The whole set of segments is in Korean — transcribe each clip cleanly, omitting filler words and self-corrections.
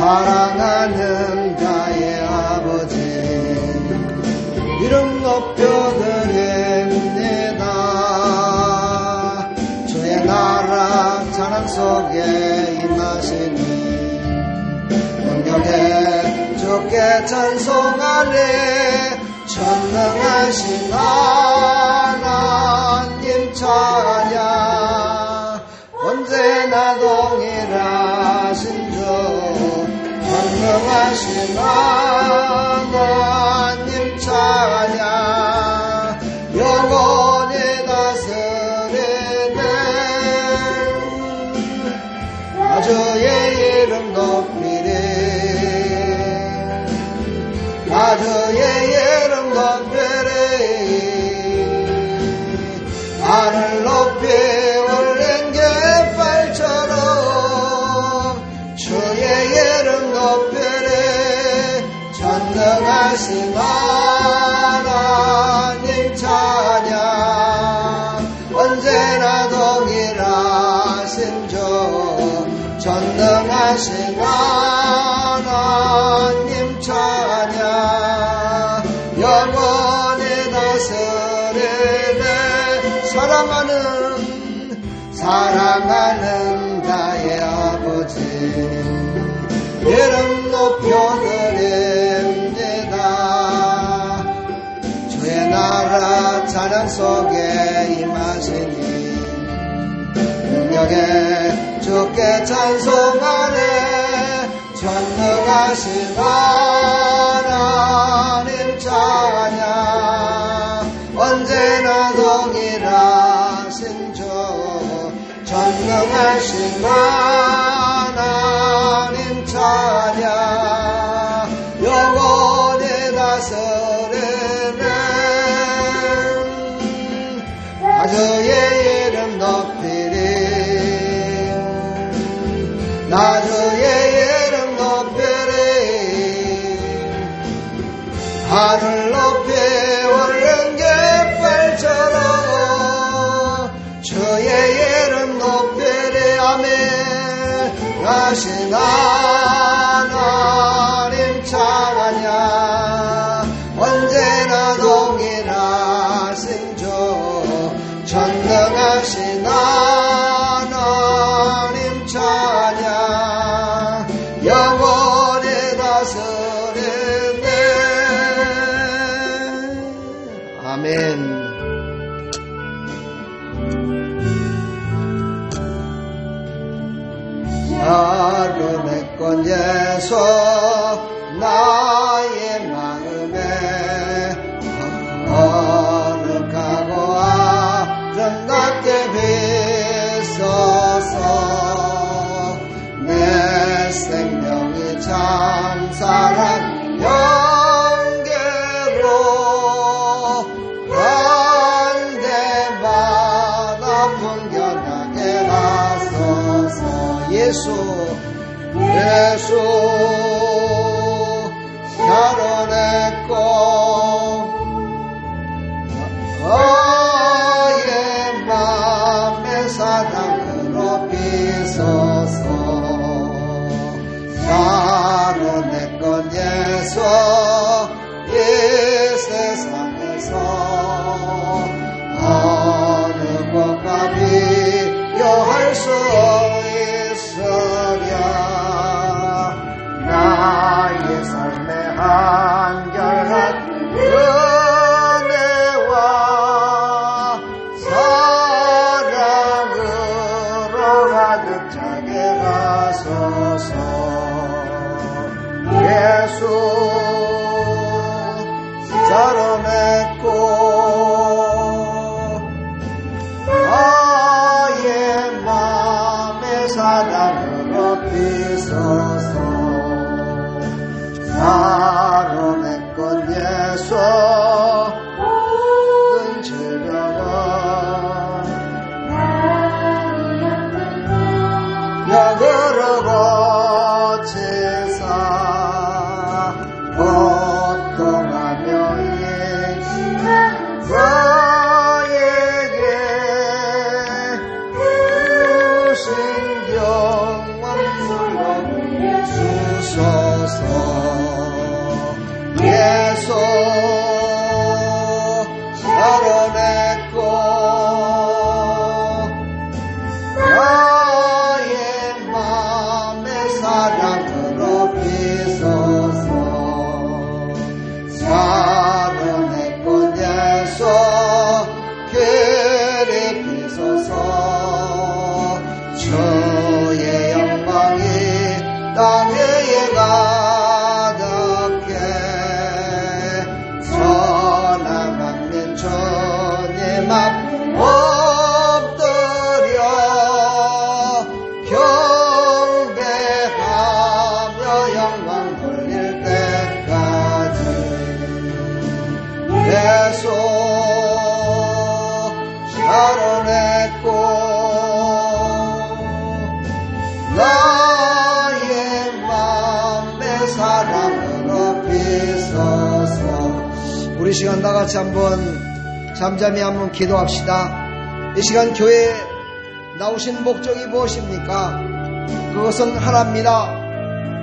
사랑하는 나의 아버지 이름 높여드립니다. 주의 나라 찬양 속에 임하시니 능력에 주께 찬송하네. 전능하신 하나님 찬양 언제나 동일하신 주 전능하신 하나님 찬양 영원히 다스리네. 주의 이름 높이리 주의 이름 높이리. 하늘 높이 올린 갯벌처럼 주의 이름 높이리. 전능하신 하나님 찬양 언제나 동일하신 주 전능하신 하나님 찬양 영원히 다스리네. 사랑하는 나의 아버지 이름 높여드립니다. 주의 나라 찬양 속에 임하시니 능력에 주께 찬송하네. 전능하신 하나님 찬양 언제나 동일하신 주 전능하신 하나님 찬양 영원히 다스리네. 주의 이름 높이리 주의 이름 높이리. 하늘 높이 오른 갯벌처럼 주의 이름 높이리. 아멘. 하신 하나님 찬양 언제나 동일하신 주 전능하신 하나님 찬양 영원히 다스리네. 아멘. 나로 내건 예수 나의 마음에 거룩하고 아름답게 비소서. 내 생명이 참 사랑 영계로 간대바다 풍겨나게 하소서. 예수 살아냈고 너의 맘의 사랑으로 비소서. 살아냈건 예수 이 세상에서 어느 것과 비교할 수 있으랴. 나의 삶의 한결한 은혜와 사랑으로 가득 차게 하소서. 예수 살아냈고 나의 맘의 사랑으로 비소서. 살아냈건 예수 모든 죄명은 역으로 고치사. 사랑으로 비소서. 우리 시간 다같이 한번 잠잠히 한번 기도합시다. 이 시간 교회에 나오신 목적이 무엇입니까? 그것은 하나입니다.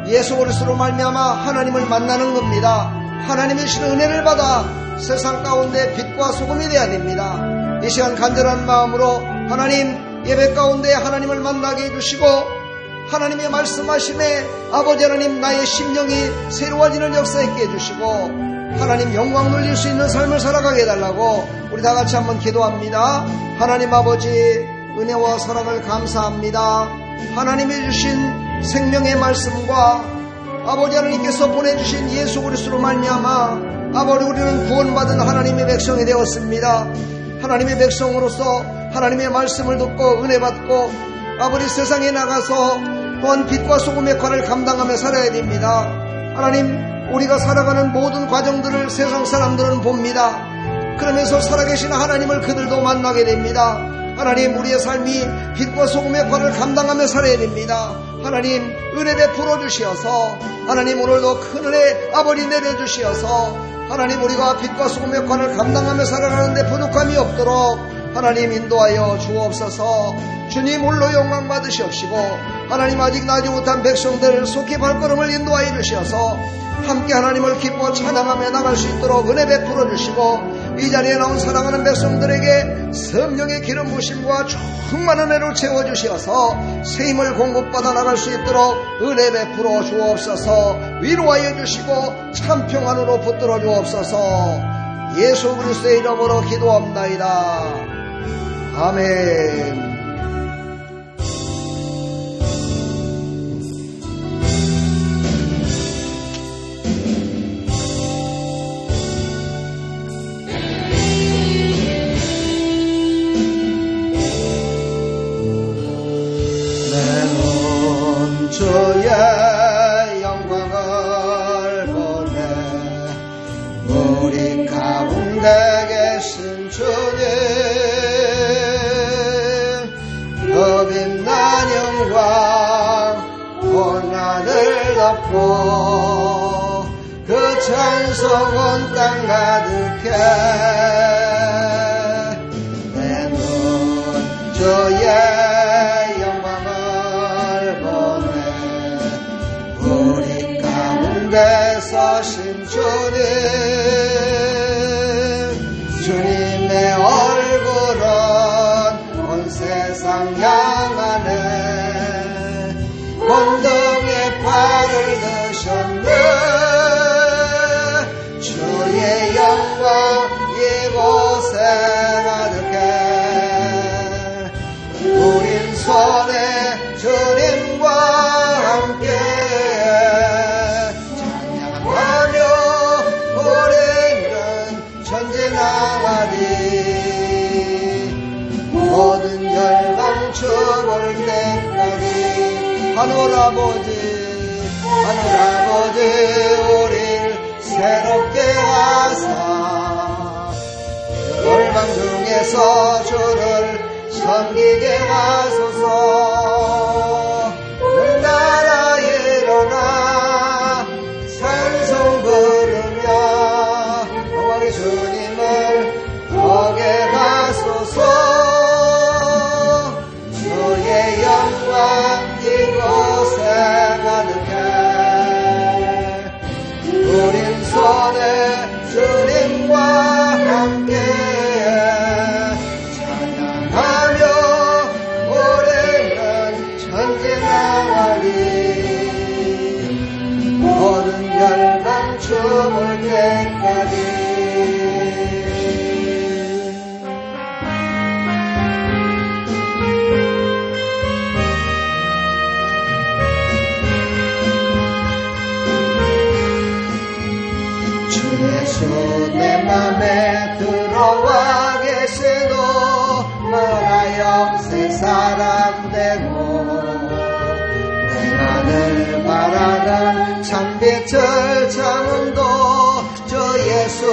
예수 그리스도로 말미암아 하나님을 만나는 겁니다. 하나님의 신 은혜를 받아 세상 가운데 빛과 소금이 되어야 됩니다. 이 시간 간절한 마음으로 하나님 예배 가운데 하나님을 만나게 해주시고 하나님의 말씀하심에 아버지 하나님 나의 심령이 새로워지는 역사 있게 해주시고 하나님 영광 돌릴 수 있는 삶을 살아가게 해달라고 우리 다같이 한번 기도합니다. 하나님 아버지 은혜와 사랑을 감사합니다. 하나님이 주신 생명의 말씀과 아버지 하나님께서 보내주신 예수 그리스도로 말미암아 아버지 우리는 구원받은 하나님의 백성이 되었습니다. 하나님의 백성으로서 하나님의 말씀을 듣고 은혜 받고 아버지 세상에 나가서 또한 빛과 소금의 역할을 감당하며 살아야 됩니다. 하나님 우리가 살아가는 모든 과정들을 세상 사람들은 봅니다. 그러면서 살아계신 하나님을 그들도 만나게 됩니다. 하나님 우리의 삶이 빛과 소금의 역할을 감당하며 살아야 됩니다. 하나님 은혜 베풀어 주시어서 하나님 오늘도 큰 은혜 아버지 내려주시어서 하나님 우리가 빛과 소금의 역할을 감당하며 살아가는데 부족함이 없도록 하나님 인도하여 주옵소서. 주님 홀로 영광 받으시옵시고 하나님 아직 나지 못한 백성들 속히 발걸음을 인도하여 주시어서 함께 하나님을 기뻐 찬양하며 나갈 수 있도록 은혜 베풀어 주시고 이 자리에 나온 사랑하는 백성들에게 성령의 기름 부심과 충만한 은혜로 채워주시어서 새 힘을 공급받아 나갈 수 있도록 은혜 베풀어 주옵소서. 위로하여 주시고 참 평안으로 붙들어 주옵소서. 예수 그리스도의 이름으로 기도합나이다. 아멘. 주의 영광을 보내 우리 가운데 계신 주님 그 빛난 영광 온 하늘 덮고 그 찬송 온 땅 가득해 내 눈 주의 서신 주님 주님의 얼굴은 온 세상 향하네 공동의 팔을 드셨네 주의 영광 이곳에 가득해 우린 손에 주님과 함께 모든 열방 죽을 때까지 하늘 아버지 우릴 새롭게 하사 열방 중에서 주를 섬기게 하소서. 나라 일어나 찬송 부르며 영광의 주님을 보게 하소서. 주의 영광 이곳에 가득해 우린 손에 주님과 함께 찬양하며 올해는 전진하리 모든 열방 춤을 때까지. 예수 내 맘에 들어와 계시도 너라여 새 사람 되고 내가 늘 바라던 참빛을 참음도 주 예수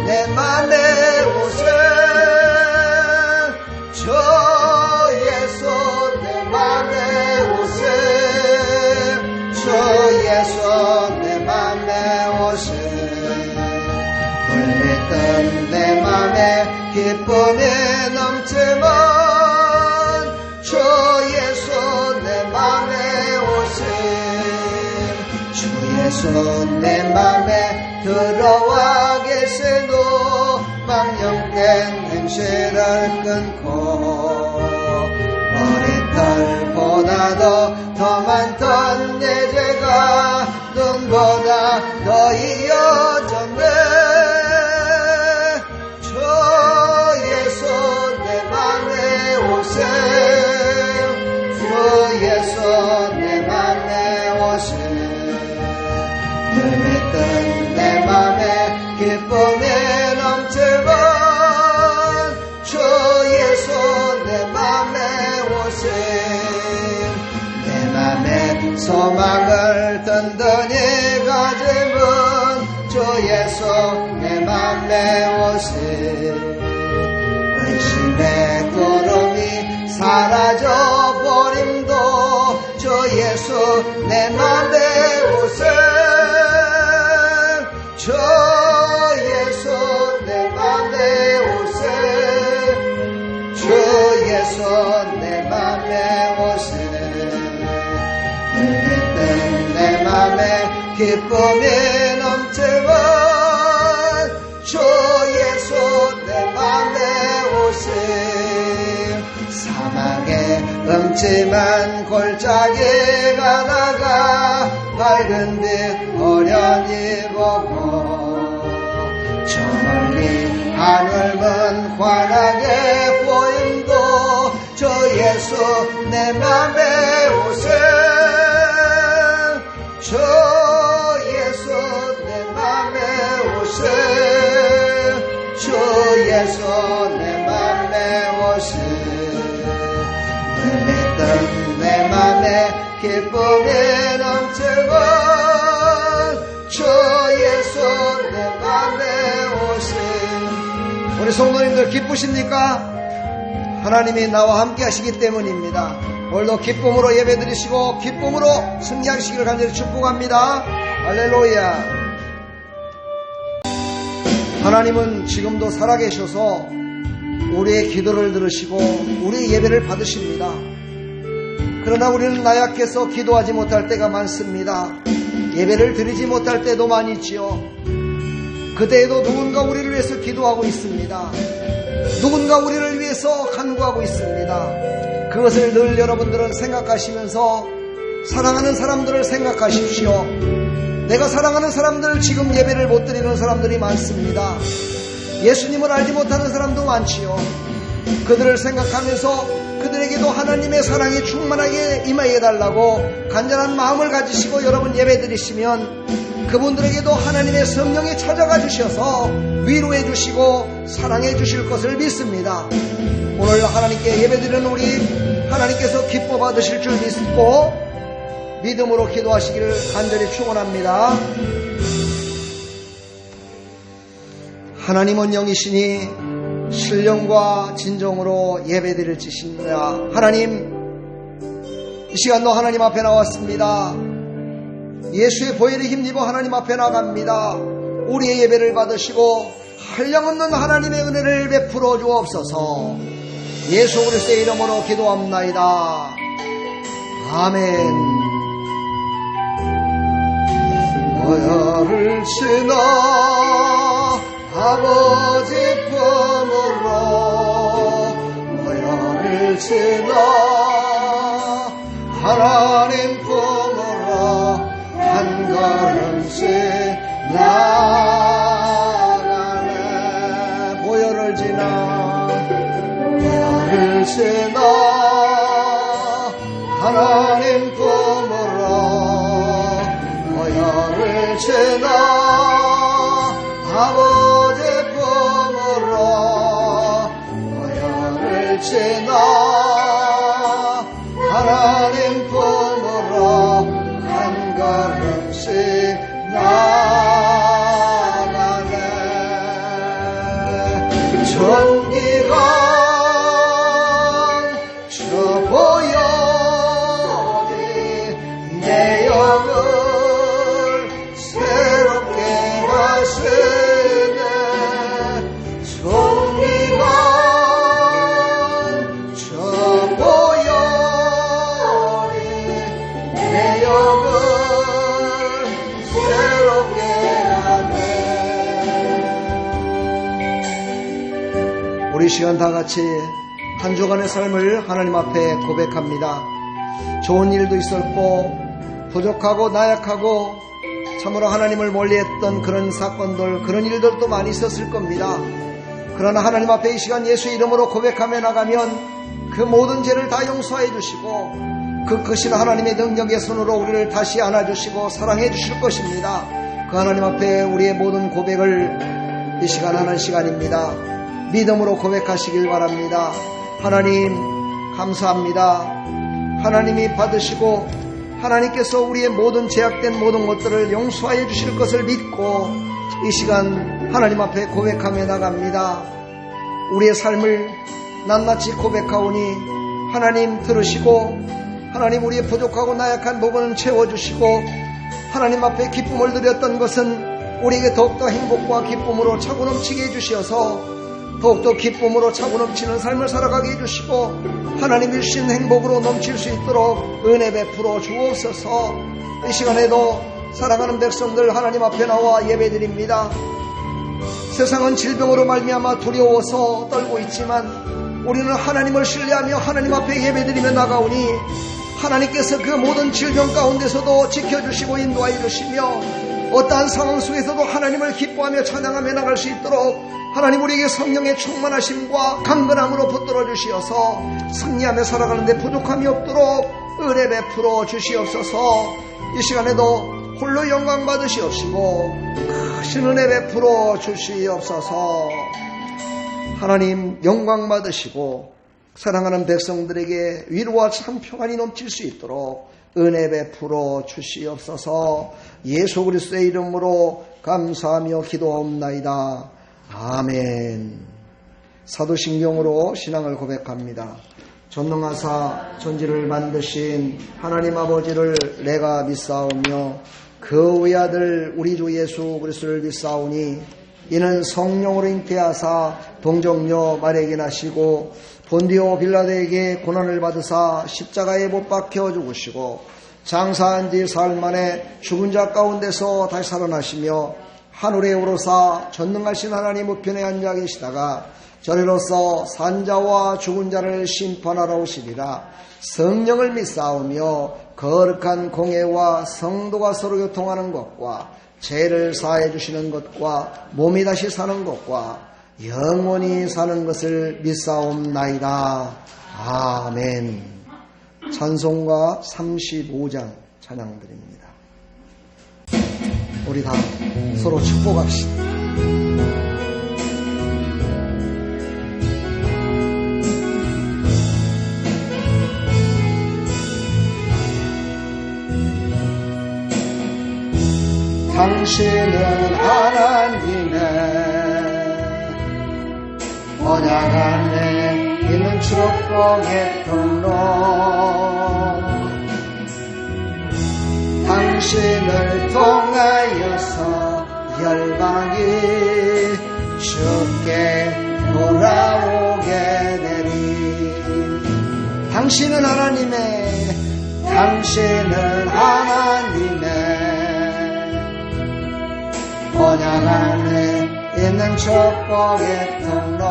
내 맘에 오세 주 예수 내 맘에 오세 주 예수 내 헤맸던 내 맘에 기쁨이 넘치면 주 예수 내 맘에 오심. 주 예수 내 맘에 들어와 계시도 망령된 행실을 끊고 머리털보다도 더 많던 내 죄가 눈보다 더 이어졌네. 주 예수 내 맘에 오세. 주 예수 내 맘에 오세. 헤맸던 내 맘에 기쁨이 넘치고 주 예수 내 맘에 오세. 내 맘에 소망을 든든히 가지면 주 예수 내 맘에 오세. 의심의 구름이 사라져 버림도 주 예수 내 맘에 오세. 주 예수 내 맘에 오세. 주 예수 내 맘에 오세. 헤맸던 내 맘에 기쁨이 넘치고 주 예수 내 맘에 오세. 사막의 음침한 골짜기 가다가 밝은 빛 어련히 보고 저 멀리 하늘은 환하게 보임도 주 예수 내 맘에 오세. 주 예수 내 맘에 오세. 주 예수 내 맘에 오세. 헤맸던 내 맘에 기쁨이 넘치고 주 예수 내 맘에 오세. 우리 성도님들 기쁘십니까? 하나님이 나와 함께 하시기 때문입니다. 오늘도 기쁨으로 예배드리시고 기쁨으로 승리하시기를 간절히 축복합니다. 할렐루야. 하나님은 지금도 살아계셔서 우리의 기도를 들으시고 우리의 예배를 받으십니다. 그러나 우리는 나약해서 기도하지 못할 때가 많습니다. 예배를 드리지 못할 때도 많이 있지요. 그때에도 누군가 우리를 위해서 기도하고 있습니다. 누군가 우리를 위해서 간구하고 있습니다. 그것을 늘 여러분들은 생각하시면서 사랑하는 사람들을 생각하십시오. 내가 사랑하는 사람들, 지금 예배를 못 드리는 사람들이 많습니다. 예수님을 알지 못하는 사람도 많지요. 그들을 생각하면서 그들에게도 하나님의 사랑이 충만하게 임하여 달라고 간절한 마음을 가지시고 여러분 예배 드리시면 그분들에게도 하나님의 성령이 찾아가 주셔서 위로해 주시고 사랑해 주실 것을 믿습니다. 오늘 하나님께 예배 드리는 우리 하나님께서 기뻐 받으실 줄 믿고 믿음으로 기도하시기를 간절히 축원합니다. 하나님은 영이시니 신령과 진정으로 예배드릴지십니다. 하나님, 이 시간도 하나님 앞에 나왔습니다. 예수의 보혈에 힘입어 하나님 앞에 나갑니다. 우리의 예배를 받으시고 한량없는 하나님의 은혜를 베풀어 주옵소서. 예수 그리스도의 이름으로 기도합나이다. 아멘. 보혈을 지나 아버지 품으로 보혈을 지나 하나님 품으로 한 걸음씩 나가네. 보혈을 지나 보혈을 지나 하나님 품으로 보혈을 지나 아버지 품으로 보혈을 지나 하나님 품으로 한 걸음씩 나가네. 전기가 저 보혈이 내 영을 새롭게 하시네. 우리 시간 다 같이 한 주간의 삶을 하나님 앞에 고백합니다. 좋은 일도 있었고 부족하고 나약하고 참으로 하나님을 멀리했던 그런 사건들, 그런 일들도 많이 있었을 겁니다. 그러나 하나님 앞에 이 시간 예수 이름으로 고백하며 나가면 그 모든 죄를 다 용서해 주시고 그 크신 하나님의 능력의 손으로 우리를 다시 안아주시고 사랑해 주실 것입니다. 그 하나님 앞에 우리의 모든 고백을 이 시간 하는 시간입니다. 믿음으로 고백하시길 바랍니다. 하나님 감사합니다. 하나님이 받으시고 하나님께서 우리의 모든 제약된 모든 것들을 용서하여 주실 것을 믿고 이 시간 하나님 앞에 고백하며 나갑니다. 우리의 삶을 낱낱이 고백하오니 하나님 들으시고 하나님 우리의 부족하고 나약한 부분은 채워주시고 하나님 앞에 기쁨을 드렸던 것은 우리에게 더욱더 행복과 기쁨으로 차고 넘치게 해주시어서 더욱더 기쁨으로 차고 넘치는 삶을 살아가게 해주시고 하나님이 주신 행복으로 넘칠 수 있도록 은혜 베풀어 주옵소서. 이 시간에도 사랑하는 백성들 하나님 앞에 나와 예배드립니다. 세상은 질병으로 말미암아 두려워서 떨고 있지만 우리는 하나님을 신뢰하며 하나님 앞에 예배드리며 나가오니 하나님께서 그 모든 질병 가운데서도 지켜주시고 인도하여 주시며 어떠한 상황 속에서도 하나님을 기뻐하며 찬양하며 나갈 수 있도록 하나님 우리에게 성령의 충만하심과 강건함으로 붙들어 주시어서 승리하며 살아가는 데 부족함이 없도록 은혜 베풀어 주시옵소서. 이 시간에도 홀로 영광 받으시옵시고 크신 은혜 베풀어 주시옵소서. 하나님 영광 받으시고 사랑하는 백성들에게 위로와 참 평안이 넘칠 수 있도록 은혜 베풀어 주시옵소서. 예수 그리스도의 이름으로 감사하며 기도하옵나이다. 아멘. 사도신경으로 신앙을 고백합니다. 전능하사 천지를 만드신 하나님 아버지를 내가 믿사오며 그 외아들 우리 주 예수 그리스도를 믿사오니 이는 성령으로 잉태하사 동정녀 마리아에게 나시고 본디오 빌라도에게 고난을 받으사 십자가에 못 박혀 죽으시고 장사한 지 사흘 만에 죽은 자 가운데서 다시 살아나시며 하늘에 오르사 전능하신 하나님 우편에 앉아 계시다가 저리로서 산자와 죽은 자를 심판하러 오시리라. 성령을 믿사오며 거룩한 공회와 성도가 서로 교통하는 것과 죄를 사해 주시는 것과 몸이 다시 사는 것과 영원히 사는 것을 믿사옵나이다. 아멘. 찬송가 35장 찬양드립니다. 우리 다 서로 축복합시다. 당신은 하나님의 언약 안에 있는 축복의 통로, 당신을 통하여서 열방이 주께 돌아오게 되리. 당신은 하나님의 언약 안에 있는 축복의 통로,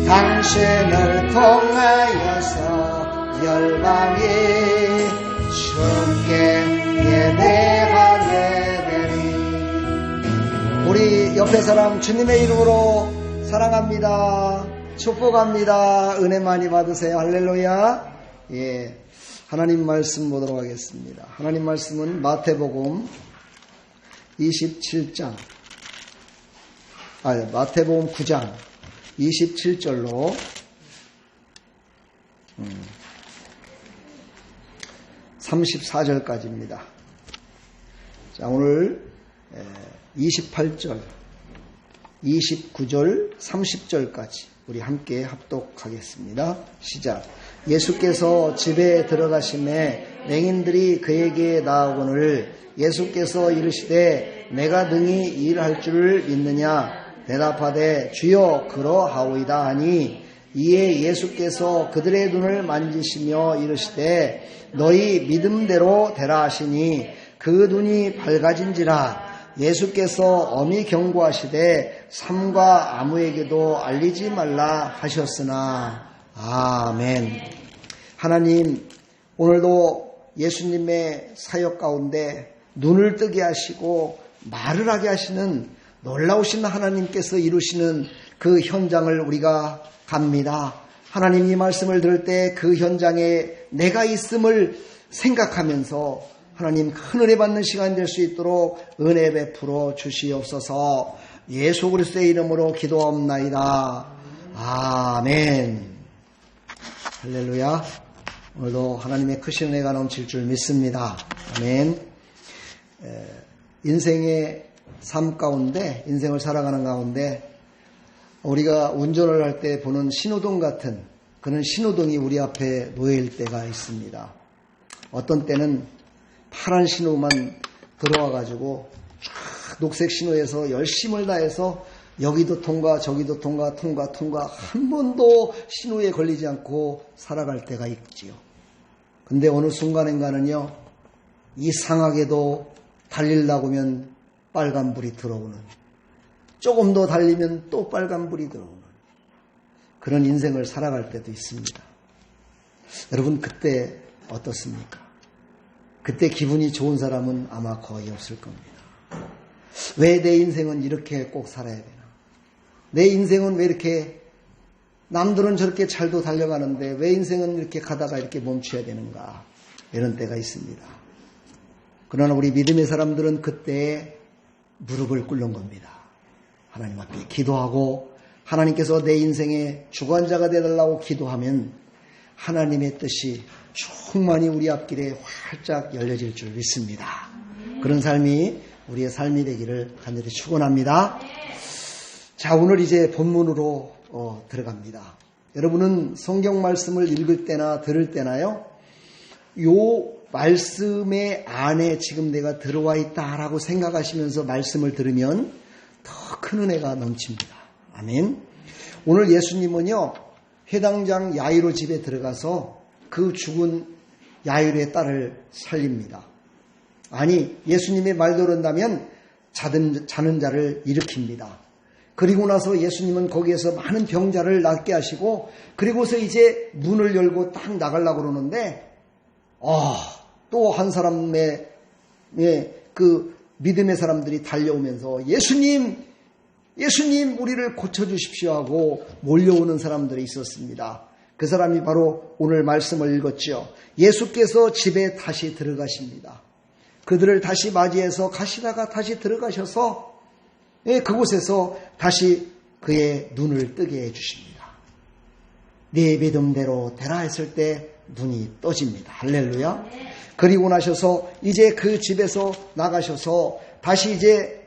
당신을 통하여서 열방이 주께 예배하게 되리. 우리 옆에 사람 주님의 이름으로 사랑합니다. 축복합니다. 은혜 많이 받으세요. 할렐루야. 예. 하나님 말씀 보도록 하겠습니다. 하나님 말씀은 마태복음 27장, 마태복음 9장 27절로 34절까지입니다. 자, 오늘 28절, 29절, 30절까지 우리 함께 합독하겠습니다. 시작. 예수께서 집에 들어가심에 맹인들이 그에게 나아오거늘 예수께서 이르시되 내가 능히 일할 줄을 믿느냐 대답하되 주여 그러하오이다 하니 이에 예수께서 그들의 눈을 만지시며 이르시되 너희 믿음대로 되라 하시니 그 눈이 밝아진지라. 예수께서 엄히 경고하시되 삼가 아무에게도 알리지 말라 하셨으나. 아멘. 하나님, 오늘도 예수님의 사역 가운데 눈을 뜨게 하시고 말을 하게 하시는 놀라우신 하나님께서 이루시는 그 현장을 우리가 갑니다. 하나님, 이 말씀을 들을 때 그 현장에 내가 있음을 생각하면서 하나님 큰 은혜 받는 시간 될 수 있도록 은혜 베풀어 주시옵소서. 예수 그리스도의 이름으로 기도하옵나이다. 아멘. 할렐루야. 오늘도 하나님의 크신 은혜가 넘칠 줄 믿습니다. 아멘. 인생의 삶 가운데, 인생을 살아가는 가운데 우리가 운전을 할 때 보는 신호등 같은 그런 신호등이 우리 앞에 놓일 때가 있습니다. 어떤 때는 파란 신호만 들어와가지고 녹색 신호에서 열심을 다해서 여기도 통과 저기도 통과 한 번도 신호에 걸리지 않고 살아갈 때가 있지요. 근데 어느 순간인가는요, 이상하게도 달리려고 하면 빨간불이 들어오는, 조금 더 달리면 또 빨간불이 들어오는 그런 인생을 살아갈 때도 있습니다. 여러분, 그때 어떻습니까? 그때 기분이 좋은 사람은 아마 거의 없을 겁니다. 왜 내 인생은 이렇게 꼭 살아야 되나? 내 인생은 왜 이렇게, 남들은 저렇게 잘도 달려가는데 왜 인생은 이렇게 가다가 이렇게 멈춰야 되는가? 이런 때가 있습니다. 그러나 우리 믿음의 사람들은 그때 무릎을 꿇는 겁니다. 하나님 앞에 기도하고 하나님께서 내 인생의 주관자가 되달라고 기도하면 하나님의 뜻이 충만히 우리 앞길에 활짝 열려질 줄 믿습니다. 그런 삶이 우리의 삶이 되기를 간절히 축원합니다. 자, 오늘 이제 본문으로 들어갑니다. 여러분은 성경 말씀을 읽을 때나 들을 때나요, 요 말씀의 안에 지금 내가 들어와 있다라고 생각하시면서 말씀을 들으면 더 큰 은혜가 넘칩니다. 아멘. 오늘 예수님은요, 회당장 야이로 집에 들어가서 그 죽은 야이로의 딸을 살립니다. 아니, 예수님의 말대로 한다면 자는 자를 일으킵니다. 그리고 나서 예수님은 거기에서 많은 병자를 낫게 하시고, 그리고서 이제 문을 열고 딱 나가려고 그러는데, 또 한 사람의 그 믿음의 사람들이 달려오면서 예수님 우리를 고쳐주십시오 하고 몰려오는 사람들이 있었습니다. 그 사람이 바로 오늘 말씀을 읽었죠. 예수께서 집에 다시 들어가십니다. 그들을 다시 맞이해서 가시다가 다시 들어가셔서 그곳에서 다시 그의 눈을 뜨게 해주십니다. 네 믿음대로 되라 했을 때 눈이 떠집니다. 할렐루야. 그리고 나셔서 이제 그 집에서 나가셔서 다시 이제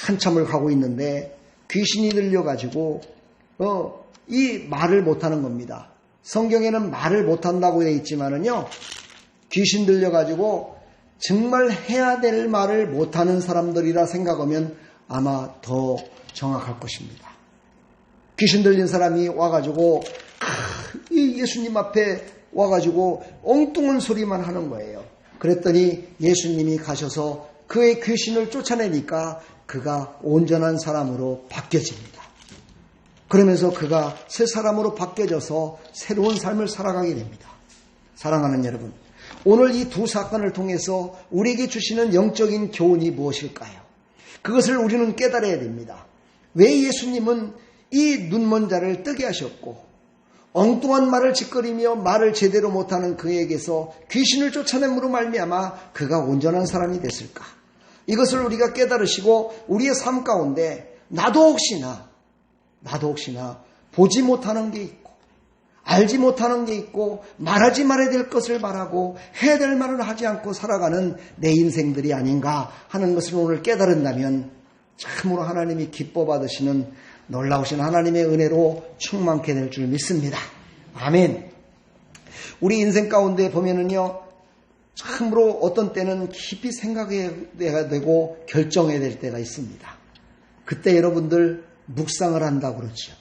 한참을 가고 있는데 귀신이 들려가지고 이 말을 못하는 겁니다. 성경에는 말을 못한다고 되어 있지만은요, 귀신 들려가지고 정말 해야 될 말을 못하는 사람들이라 생각하면 아마 더 정확할 것입니다. 귀신 들린 사람이 와가지고 이 예수님 앞에 와가지고 엉뚱한 소리만 하는 거예요. 그랬더니 예수님이 가셔서 그의 귀신을 쫓아내니까 그가 온전한 사람으로 바뀌어집니다. 그러면서 그가 새 사람으로 바뀌어져서 새로운 삶을 살아가게 됩니다. 사랑하는 여러분, 오늘 이 두 사건을 통해서 우리에게 주시는 영적인 교훈이 무엇일까요? 그것을 우리는 깨달아야 됩니다. 왜 예수님은 이 눈먼 자를 뜨게 하셨고, 엉뚱한 말을 짓거리며 말을 제대로 못하는 그에게서 귀신을 쫓아냄으로 말미암아 그가 온전한 사람이 됐을까? 이것을 우리가 깨달으시고 우리의 삶 가운데 나도 혹시나 보지 못하는 게 있고 알지 못하는 게 있고 말하지 말아야 될 것을 말하고 해야 될 말을 하지 않고 살아가는 내 인생들이 아닌가 하는 것을 오늘 깨달은다면 참으로 하나님이 기뻐 받으시는 놀라우신 하나님의 은혜로 충만케 될 줄 믿습니다. 아멘. 우리 인생 가운데 보면은요, 참으로 어떤 때는 깊이 생각해야 되고 결정해야 될 때가 있습니다. 그때 여러분들 묵상을 한다고 그러죠.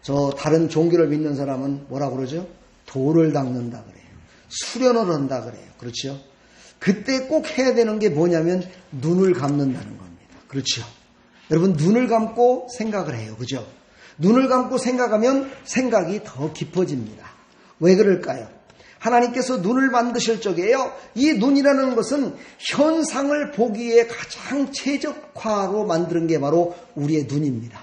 저 다른 종교를 믿는 사람은 뭐라고 그러죠? 돌을 닦는다 그래요. 수련을 한다 그래요. 그렇죠? 그때 꼭 해야 되는 게 뭐냐면 눈을 감는다는 겁니다. 그렇죠? 여러분 눈을 감고 생각을 해요. 그죠? 눈을 감고 생각하면 생각이 더 깊어집니다. 왜 그럴까요? 하나님께서 눈을 만드실 적에요. 이 눈이라는 것은 현상을 보기에 가장 최적화로 만드는 게 바로 우리의 눈입니다.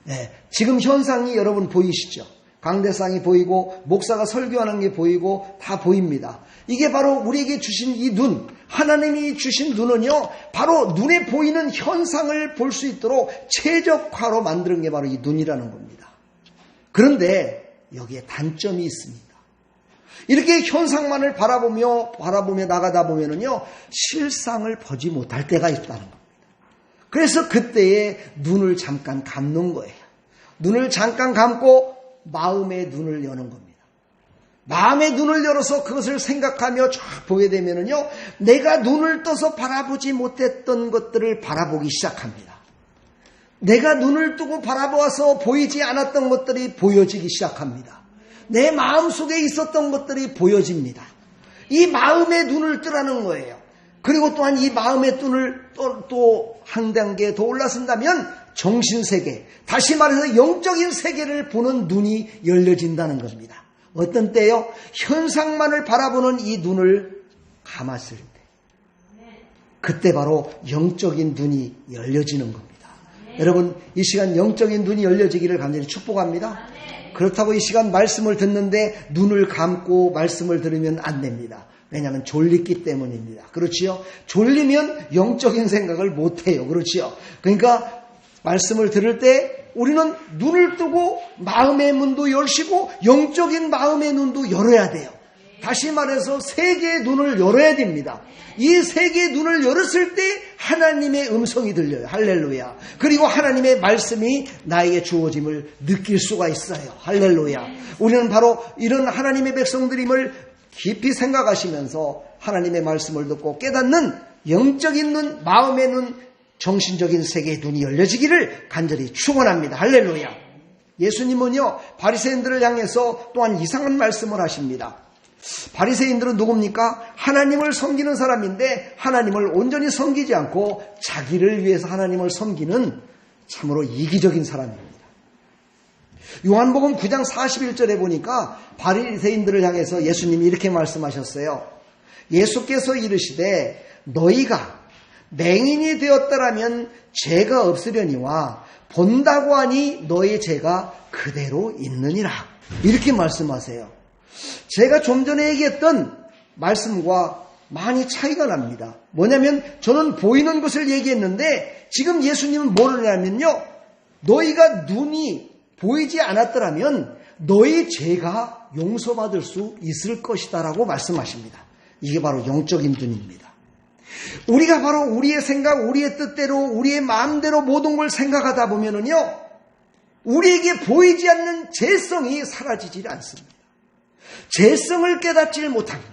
네, 지금 현상이 여러분 보이시죠? 강대상이 보이고 목사가 설교하는 게 보이고 다 보입니다. 이게 바로 우리에게 주신 이 눈, 하나님이 주신 눈은요, 바로 눈에 보이는 현상을 볼 수 있도록 최적화로 만드는 게 바로 이 눈이라는 겁니다. 그런데 여기에 단점이 있습니다. 이렇게 현상만을 바라보며 나가다 보면은요, 실상을 보지 못할 때가 있다는 겁니다. 그래서 그때에 눈을 잠깐 감는 거예요. 눈을 잠깐 감고 마음의 눈을 여는 겁니다. 마음의 눈을 열어서 그것을 생각하며 쫙 보게 되면은요, 내가 눈을 떠서 바라보지 못했던 것들을 바라보기 시작합니다. 내가 눈을 뜨고 바라보아서 보이지 않았던 것들이 보여지기 시작합니다. 내 마음속에 있었던 것들이 보여집니다. 이 마음의 눈을 뜨라는 거예요. 그리고 또한 이 마음의 눈을 또 한 단계 더 올라선다면 정신세계, 다시 말해서 영적인 세계를 보는 눈이 열려진다는 겁니다. 어떤 때요? 현상만을 바라보는 이 눈을 감았을 때, 그때 바로 영적인 눈이 열려지는 겁니다. 여러분, 이 시간 영적인 눈이 열려지기를 간절히 축복합니다. 그렇다고 이 시간 말씀을 듣는데 눈을 감고 말씀을 들으면 안 됩니다. 왜냐하면 졸리기 때문입니다. 그렇지요? 졸리면 영적인 생각을 못해요. 그렇지요? 그러니까 말씀을 들을 때 우리는 눈을 뜨고 마음의 문도 열시고 영적인 마음의 눈도 열어야 돼요. 다시 말해서 세 개의 눈을 열어야 됩니다. 이 세 개의 눈을 열었을 때 하나님의 음성이 들려요. 할렐루야. 그리고 하나님의 말씀이 나에게 주어짐을 느낄 수가 있어요. 할렐루야. 우리는 바로 이런 하나님의 백성들임을 깊이 생각하시면서 하나님의 말씀을 듣고 깨닫는 영적인 눈, 마음의 눈, 정신적인 세계의 눈이 열려지기를 간절히 축원합니다. 할렐루야. 예수님은요, 바리새인들을 향해서 또한 이상한 말씀을 하십니다. 바리새인들은 누굽니까? 하나님을 섬기는 사람인데 하나님을 온전히 섬기지 않고 자기를 위해서 하나님을 섬기는 참으로 이기적인 사람입니다. 요한복음 9장 41절에 보니까 바리새인들을 향해서 예수님이 이렇게 말씀하셨어요. 예수께서 이르시되 너희가 맹인이 되었더라면 죄가 없으려니와 본다고 하니 너희 죄가 그대로 있느니라. 이렇게 말씀하세요. 제가 좀 전에 얘기했던 말씀과 많이 차이가 납니다. 뭐냐면 저는 보이는 것을 얘기했는데 지금 예수님은 뭐를 하냐면요, 너희가 눈이 보이지 않았더라면 너희 죄가 용서받을 수 있을 것이다 라고 말씀하십니다. 이게 바로 영적인 눈입니다. 우리가 바로 우리의 생각, 우리의 뜻대로, 우리의 마음대로 모든 걸 생각하다 보면은요, 우리에게 보이지 않는 죄성이 사라지질 않습니다. 죄성을 깨닫질 못합니다.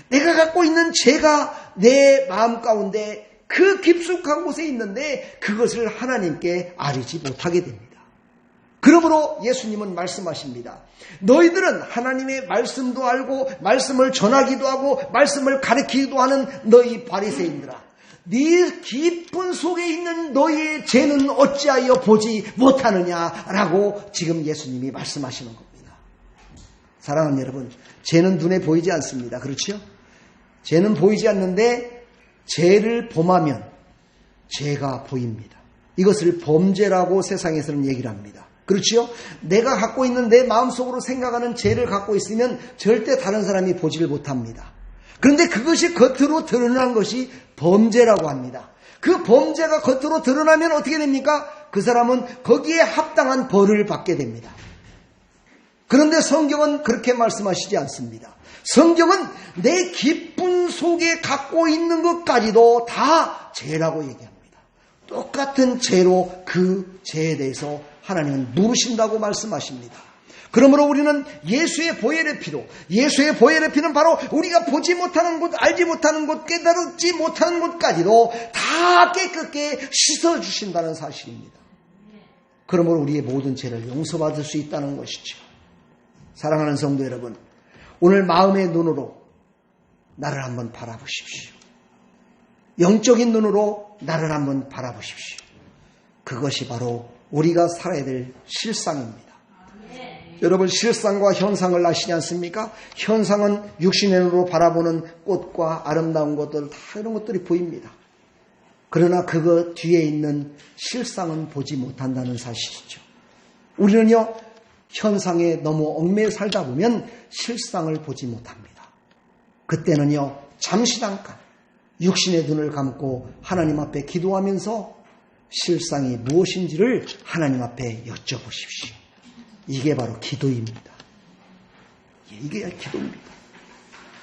내가 갖고 있는 죄가 내 마음 가운데 그 깊숙한 곳에 있는데 그것을 하나님께 아뢰지 못하게 됩니다. 그러므로 예수님은 말씀하십니다. 너희들은 하나님의 말씀도 알고 말씀을 전하기도 하고 말씀을 가르치기도 하는 너희 바리새인들아, 네 깊은 속에 있는 너희의 죄는 어찌하여 보지 못하느냐라고 지금 예수님이 말씀하시는 겁니다. 사랑하는 여러분, 죄는 눈에 보이지 않습니다. 그렇죠? 죄는 보이지 않는데 죄를 범하면 죄가 보입니다. 이것을 범죄라고 세상에서는 얘기를 합니다. 그렇지요? 내가 갖고 있는 내 마음속으로 생각하는 죄를 갖고 있으면 절대 다른 사람이 보지를 못합니다. 그런데 그것이 겉으로 드러난 것이 범죄라고 합니다. 그 범죄가 겉으로 드러나면 어떻게 됩니까? 그 사람은 거기에 합당한 벌을 받게 됩니다. 그런데 성경은 그렇게 말씀하시지 않습니다. 성경은 내 기쁨 속에 갖고 있는 것까지도 다 죄라고 얘기합니다. 똑같은 죄로 그 죄에 대해서 하나님은 물으신다고 말씀하십니다. 그러므로 우리는 예수의 보혈의 피로, 예수의 보혈의 피는 바로 우리가 보지 못하는 것, 알지 못하는 것, 깨달지 못하는 것까지도 다 깨끗게 씻어주신다는 사실입니다. 그러므로 우리의 모든 죄를 용서받을 수 있다는 것이죠. 사랑하는 성도 여러분, 오늘 마음의 눈으로 나를 한번 바라보십시오. 영적인 눈으로 나를 한번 바라보십시오. 그것이 바로 우리가 살아야 될 실상입니다. 여러분, 실상과 현상을 아시지 않습니까? 현상은 육신의 눈으로 바라보는 꽃과 아름다운 것들, 다 이런 것들이 보입니다. 그러나 그거 뒤에 있는 실상은 보지 못한다는 사실이죠. 우리는요, 현상에 너무 얽매여 살다 보면 실상을 보지 못합니다. 그때는요, 잠시 잠깐 육신의 눈을 감고 하나님 앞에 기도하면서 실상이 무엇인지를 하나님 앞에 여쭤보십시오. 이게 바로 기도입니다. 이게 기도입니다.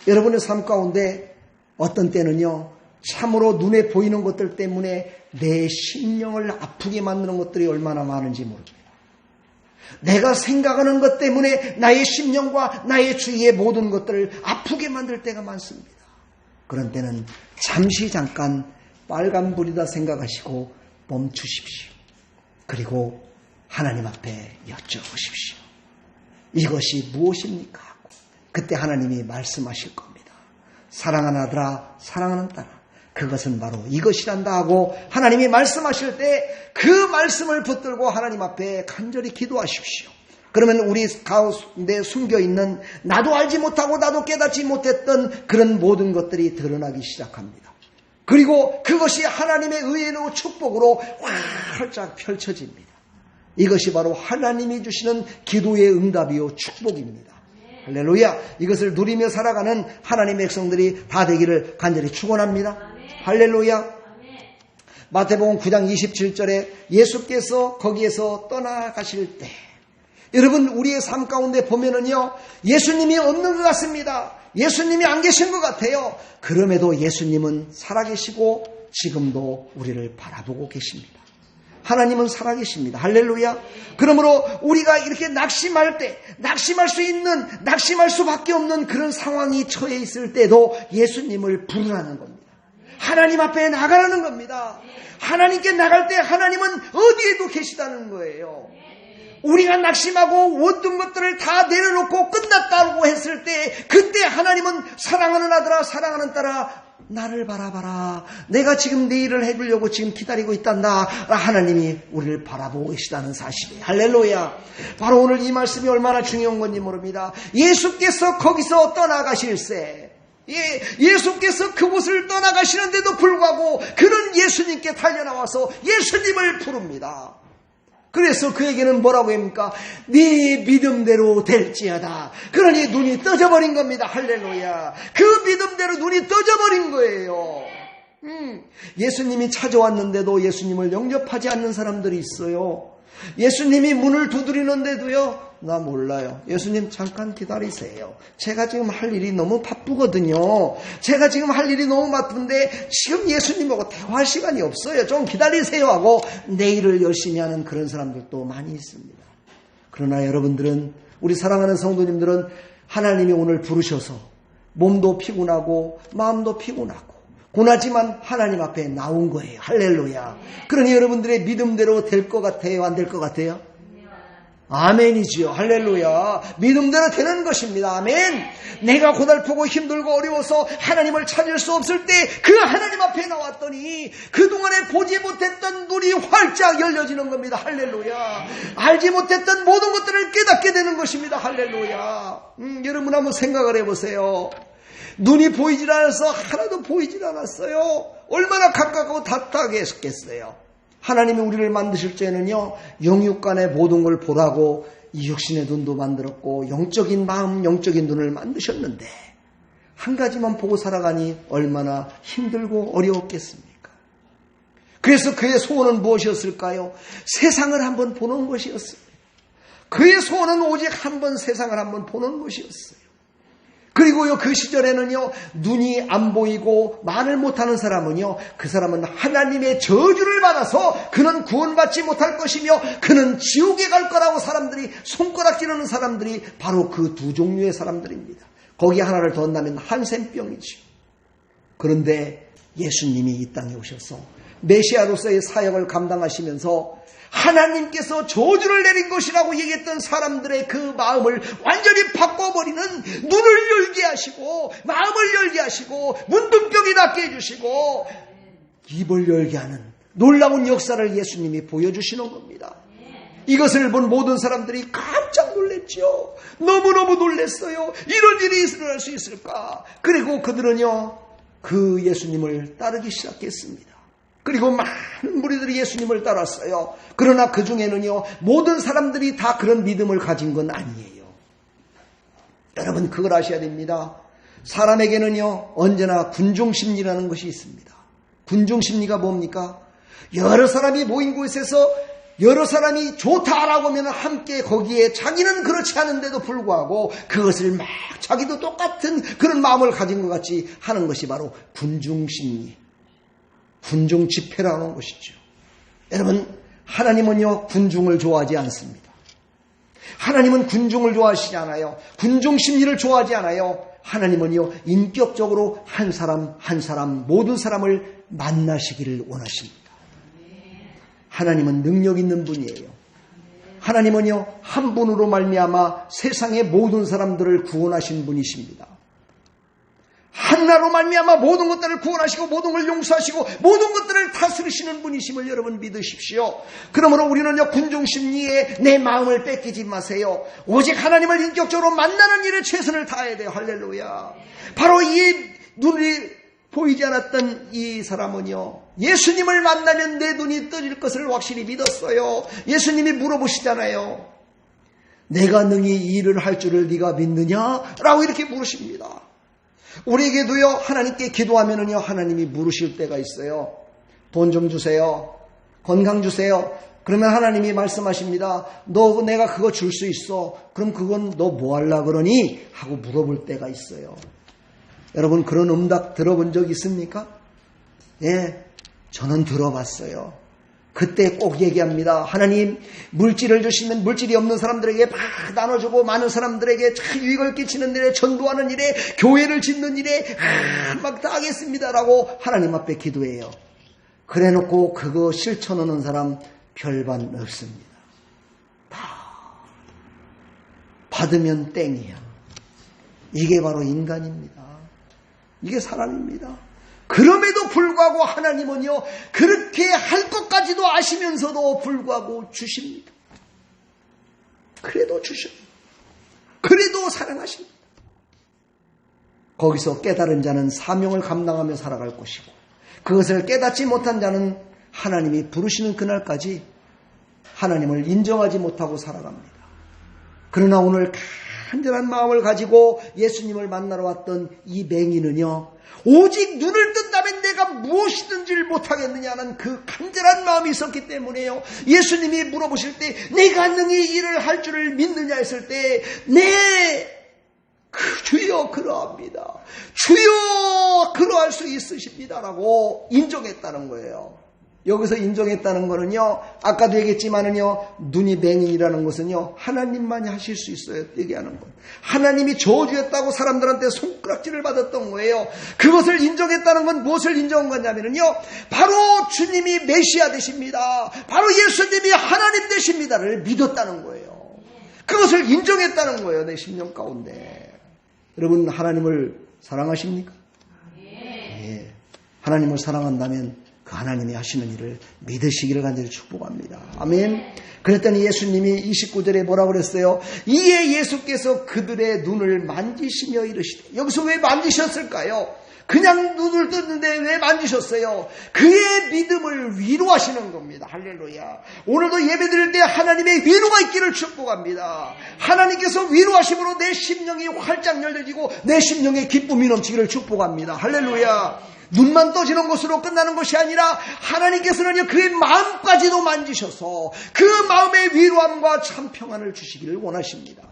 여러분의 삶 가운데 어떤 때는요, 참으로 눈에 보이는 것들 때문에 내 심령을 아프게 만드는 것들이 얼마나 많은지 모릅니다. 내가 생각하는 것 때문에 나의 심령과 나의 주위의 모든 것들을 아프게 만들 때가 많습니다. 그런 때는 잠시 잠깐 빨간불이다 생각하시고 멈추십시오. 그리고 하나님 앞에 여쭤보십시오. 이것이 무엇입니까? 그때 하나님이 말씀하실 겁니다. 사랑하는 아들아, 사랑하는 딸아, 그것은 바로 이것이란다 하고 하나님이 말씀하실 때 그 말씀을 붙들고 하나님 앞에 간절히 기도하십시오. 그러면 우리 가운데 숨겨있는 나도 알지 못하고 나도 깨닫지 못했던 그런 모든 것들이 드러나기 시작합니다. 그리고 그것이 하나님의 의로 축복으로 활짝 펼쳐집니다. 이것이 바로 하나님이 주시는 기도의 응답이요 축복입니다. 할렐루야. 이것을 누리며 살아가는 하나님의 백성들이 다 되기를 간절히 축원합니다. 할렐루야. 마태복음 9장 27절에 예수께서 거기에서 떠나가실 때, 여러분, 우리의 삶 가운데 보면은요, 예수님이 없는 것 같습니다. 예수님이 안 계신 것 같아요. 그럼에도 예수님은 살아계시고 지금도 우리를 바라보고 계십니다. 하나님은 살아계십니다. 할렐루야. 그러므로 우리가 이렇게 낙심할 때, 낙심할 수밖에 없는 그런 상황이 처해 있을 때도 예수님을 부르라는 겁니다. 하나님 앞에 나가라는 겁니다. 하나님께 나갈 때 하나님은 어디에도 계시다는 거예요. 우리가 낙심하고 모든 것들을 다 내려놓고 끝났다고 했을 때, 그때 하나님은 사랑하는 아들아, 사랑하는 딸아, 나를 바라봐라. 내가 지금 네 일을 해주려고 지금 기다리고 있단다. 하나님이 우리를 바라보고 계시다는 사실이에요. 할렐루야. 바로 오늘 이 말씀이 얼마나 중요한 건지 모릅니다. 예수께서 거기서 떠나가실세. 예수께서 그곳을 떠나가시는데도 불구하고 그는 예수님께 달려나와서 예수님을 부릅니다. 그래서 그에게는 뭐라고 합니까? 네 믿음대로 될지어다. 그러니 눈이 떠져버린 겁니다. 할렐루야. 그 믿음대로 눈이 떠져버린 거예요. 예수님이 찾아왔는데도 예수님을 영접하지 않는 사람들이 있어요. 예수님이 문을 두드리는데도요, 나 몰라요. 예수님 잠깐 기다리세요. 제가 지금 할 일이 너무 바쁘거든요. 제가 지금 할 일이 너무 바쁜데 지금 예수님하고 대화할 시간이 없어요. 좀 기다리세요 하고 내일을 열심히 하는 그런 사람들도 많이 있습니다. 그러나 여러분들은, 우리 사랑하는 성도님들은 하나님이 오늘 부르셔서 몸도 피곤하고 마음도 피곤하고 고나지만 하나님 앞에 나온 거예요. 할렐루야. 그러니 여러분들의 믿음대로 될 것 같아요? 안 될 것 같아요? 아멘이지요. 할렐루야. 믿음대로 되는 것입니다. 아멘. 내가 고달프고 힘들고 어려워서 하나님을 찾을 수 없을 때 그 하나님 앞에 나왔더니 그동안에 보지 못했던 눈이 활짝 열려지는 겁니다. 할렐루야. 알지 못했던 모든 것들을 깨닫게 되는 것입니다. 할렐루야. 여러분 한번 생각을 해보세요. 눈이 보이질 않아서 하나도 보이질 않았어요. 얼마나 가깝고 답답하게 했겠어요. 하나님이 우리를 만드실 때는요, 영육간의 모든 걸 보라고 이 육신의 눈도 만들었고 영적인 마음, 영적인 눈을 만드셨는데 한 가지만 보고 살아가니 얼마나 힘들고 어려웠겠습니까? 그래서 그의 소원은 무엇이었을까요? 세상을 한번 보는 것이었습니다. 그의 소원은 오직 한번 세상을 한번 보는 것이었어요. 그리고요, 그 시절에는요, 눈이 안 보이고 말을 못하는 사람은요, 그 사람은 하나님의 저주를 받아서 그는 구원받지 못할 것이며 그는 지옥에 갈 거라고 사람들이 손가락 찌르는 사람들이 바로 그 두 종류의 사람들입니다. 거기에 하나를 더 넣으면 한센병이죠. 그런데 예수님이 이 땅에 오셔서 메시아로서의 사역을 감당하시면서 하나님께서 저주를 내린 것이라고 얘기했던 사람들의 그 마음을 완전히 바꿔버리는, 눈을 열게 하시고 마음을 열게 하시고 문둥병이 낫게 해주시고 입을 열게 하는 놀라운 역사를 예수님이 보여주시는 겁니다. 이것을 본 모든 사람들이 깜짝 놀랐죠. 너무너무 놀랐어요. 이런 일이 일어날 수 있을까? 그리고 그들은요, 그 예수님을 따르기 시작했습니다. 그리고 많은 무리들이 예수님을 따랐어요. 그러나 그 중에는요, 모든 사람들이 다 그런 믿음을 가진 건 아니에요. 여러분, 그걸 아셔야 됩니다. 사람에게는요, 언제나 군중심리라는 것이 있습니다. 군중심리가 뭡니까? 여러 사람이 모인 곳에서 여러 사람이 좋다라고 하면 함께 거기에 자기는 그렇지 않은데도 불구하고 그것을 막 자기도 똑같은 그런 마음을 가진 것 같이 하는 것이 바로 군중심리, 군중집회라는 것이죠. 여러분, 하나님은요, 군중을 좋아하지 않습니다. 하나님은 군중을 좋아하시지 않아요. 군중심리를 좋아하지 않아요. 하나님은요, 인격적으로 한 사람 한 사람 모든 사람을 만나시기를 원하십니다. 하나님은 능력 있는 분이에요. 하나님은요, 한 분으로 말미암아 세상의 모든 사람들을 구원하신 분이십니다. 하나로 말미암아 모든 것들을 구원하시고 모든 걸 용서하시고 모든 것들을 다스리시는 분이심을 여러분 믿으십시오. 그러므로 우리는요, 군중심리에 내 마음을 뺏기지 마세요. 오직 하나님을 인격적으로 만나는 일에 최선을 다해야 돼요. 할렐루야. 바로 이 눈이 보이지 않았던 이 사람은요, 예수님을 만나면 내 눈이 떠질 것을 확실히 믿었어요. 예수님이 물어보시잖아요. 내가 능히 이 일을 할 줄을 네가 믿느냐? 라고 이렇게 물으십니다. 우리에게도요, 하나님께 기도하면은요, 하나님이 물으실 때가 있어요. 돈 좀 주세요. 건강 주세요. 그러면 하나님이 말씀하십니다. 너 내가 그거 줄 수 있어. 그럼 그건 너 뭐 하려고 그러니? 하고 물어볼 때가 있어요. 여러분, 그런 응답 들어본 적 있습니까? 예, 저는 들어봤어요. 그때 꼭 얘기합니다. 하나님, 물질을 주시면 물질이 없는 사람들에게 막 나눠주고 많은 사람들에게 참 유익을 끼치는 일에, 전도하는 일에, 교회를 짓는 일에 막 다 하겠습니다라고 하나님 앞에 기도해요. 그래놓고 그거 실천하는 사람 별반 없습니다. 다 받으면 땡이야. 이게 바로 인간입니다. 이게 사람입니다. 그럼에도 불구하고 하나님은요, 그렇게 할 것까지도 아시면서도 불구하고 주십니다. 그래도 주십니다. 그래도 사랑하십니다. 거기서 깨달은 자는 사명을 감당하며 살아갈 것이고, 그것을 깨닫지 못한 자는 하나님이 부르시는 그날까지 하나님을 인정하지 못하고 살아갑니다. 그러나 오늘 간절한 마음을 가지고 예수님을 만나러 왔던 이 맹인은요, 오직 눈을 뜬다면 내가 무엇이든지 못하겠느냐는 그 간절한 마음이 있었기 때문에요, 예수님이 물어보실 때 내가 능히 일을 할 줄을 믿느냐 했을 때 주여 그러합니다. 주여 그러할 수 있으십니다라고 인정했다는 거예요. 여기서 인정했다는 거는요, 아까도 얘기했지만은요, 눈이 맹인이라는 것은요, 하나님만이 하실 수 있어요. 얘기하는 것. 하나님이 저주했다고 사람들한테 손가락질을 받았던 거예요. 그것을 인정했다는 건 무엇을 인정한 거냐면요, 바로 주님이 메시아 되십니다. 바로 예수님이 하나님 되십니다를 믿었다는 거예요. 그것을 인정했다는 거예요. 내 심령 가운데. 여러분, 하나님을 사랑하십니까? 예. 하나님을 사랑한다면 그 하나님이 하시는 일을 믿으시기를 간절히 축복합니다. 아멘. 그랬더니 예수님이 29절에 뭐라고 그랬어요? 이에 예수께서 그들의 눈을 만지시며 이르시되, 여기서 왜 만지셨을까요? 그냥 눈을 뜨는데 왜 만지셨어요? 그의 믿음을 위로하시는 겁니다. 할렐루야. 오늘도 예배드릴 때 하나님의 위로가 있기를 축복합니다. 하나님께서 위로하심으로 내 심령이 활짝 열려지고 내 심령에 기쁨이 넘치기를 축복합니다. 할렐루야. 눈만 떠지는 것으로 끝나는 것이 아니라 하나님께서는 그의 마음까지도 만지셔서 그 마음의 위로함과 참 평안을 주시기를 원하십니다.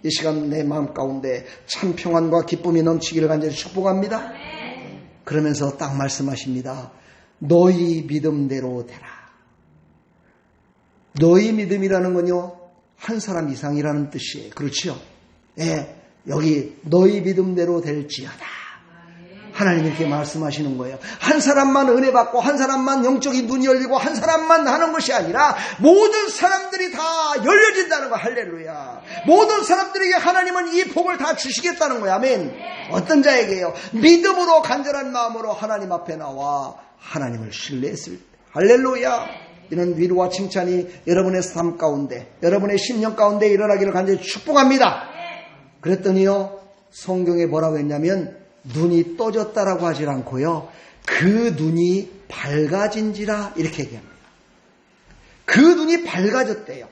이 시간 내 마음 가운데 참 평안과 기쁨이 넘치기를 간절히 축복합니다. 그러면서 딱 말씀하십니다. 너희 믿음대로 되라. 너희 믿음이라는 건요, 한 사람 이상이라는 뜻이에요. 그렇죠? 예, 여기 너희 믿음대로 될지어다. 하나님이 이렇게 말씀하시는 거예요. 한 사람만 은혜 받고 한 사람만 영적인 눈이 열리고 한 사람만 하는 것이 아니라 모든 사람들이 다 열려진다는 거. 할렐루야. 모든 사람들에게 하나님은 이 복을 다 주시겠다는 거야. 아멘. 어떤 자에게요? 믿음으로 간절한 마음으로 하나님 앞에 나와 하나님을 신뢰했을 때. 할렐루야. 이런 위로와 칭찬이 여러분의 삶 가운데, 여러분의 심령 가운데 일어나기를 간절히 축복합니다. 그랬더니요, 성경에 뭐라고 했냐면 눈이 떠졌다라고 하질 않고요, 그 눈이 밝아진지라 이렇게 얘기합니다. 그 눈이 밝아졌대요.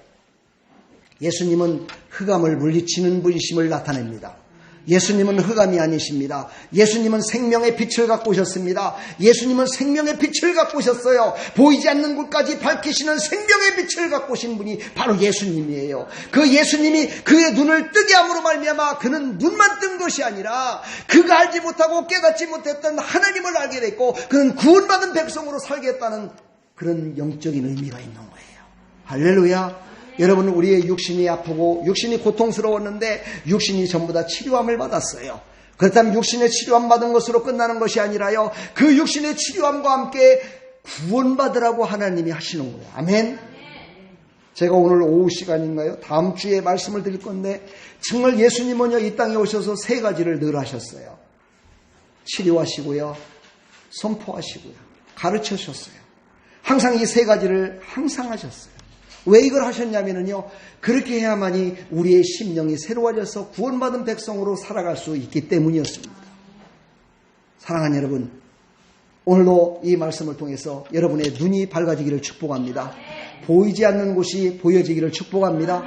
예수님은 흑암을 물리치는 분이심을 나타냅니다. 예수님은 흑암이 아니십니다. 예수님은 생명의 빛을 갖고 오셨습니다. 예수님은 생명의 빛을 갖고 오셨어요. 보이지 않는 곳까지 밝히시는 생명의 빛을 갖고 오신 분이 바로 예수님이에요. 그 예수님이 그의 눈을 뜨게 함으로 말미암아 그는 눈만 뜬 것이 아니라 그가 알지 못하고 깨닫지 못했던 하나님을 알게 됐고 그는 구원받은 백성으로 살겠다는 그런 영적인 의미가 있는 거예요. 할렐루야. 여러분, 우리의 육신이 아프고 육신이 고통스러웠는데 육신이 전부 다 치료함을 받았어요. 그렇다면 육신의 치료함 받은 것으로 끝나는 것이 아니라요, 그 육신의 치료함과 함께 구원받으라고 하나님이 하시는 거예요. 아멘. 제가 오늘 오후 시간인가요? 다음 주에 말씀을 드릴 건데 정말 예수님은요, 이 땅에 오셔서 세 가지를 늘 하셨어요. 치료하시고요, 선포하시고요, 가르쳐 주셨어요. 항상 이 세 가지를 항상 하셨어요. 왜 이걸 하셨냐면요, 그렇게 해야만이 우리의 심령이 새로워져서 구원받은 백성으로 살아갈 수 있기 때문이었습니다. 사랑하는 여러분, 오늘도 이 말씀을 통해서 여러분의 눈이 밝아지기를 축복합니다. 보이지 않는 곳이 보여지기를 축복합니다.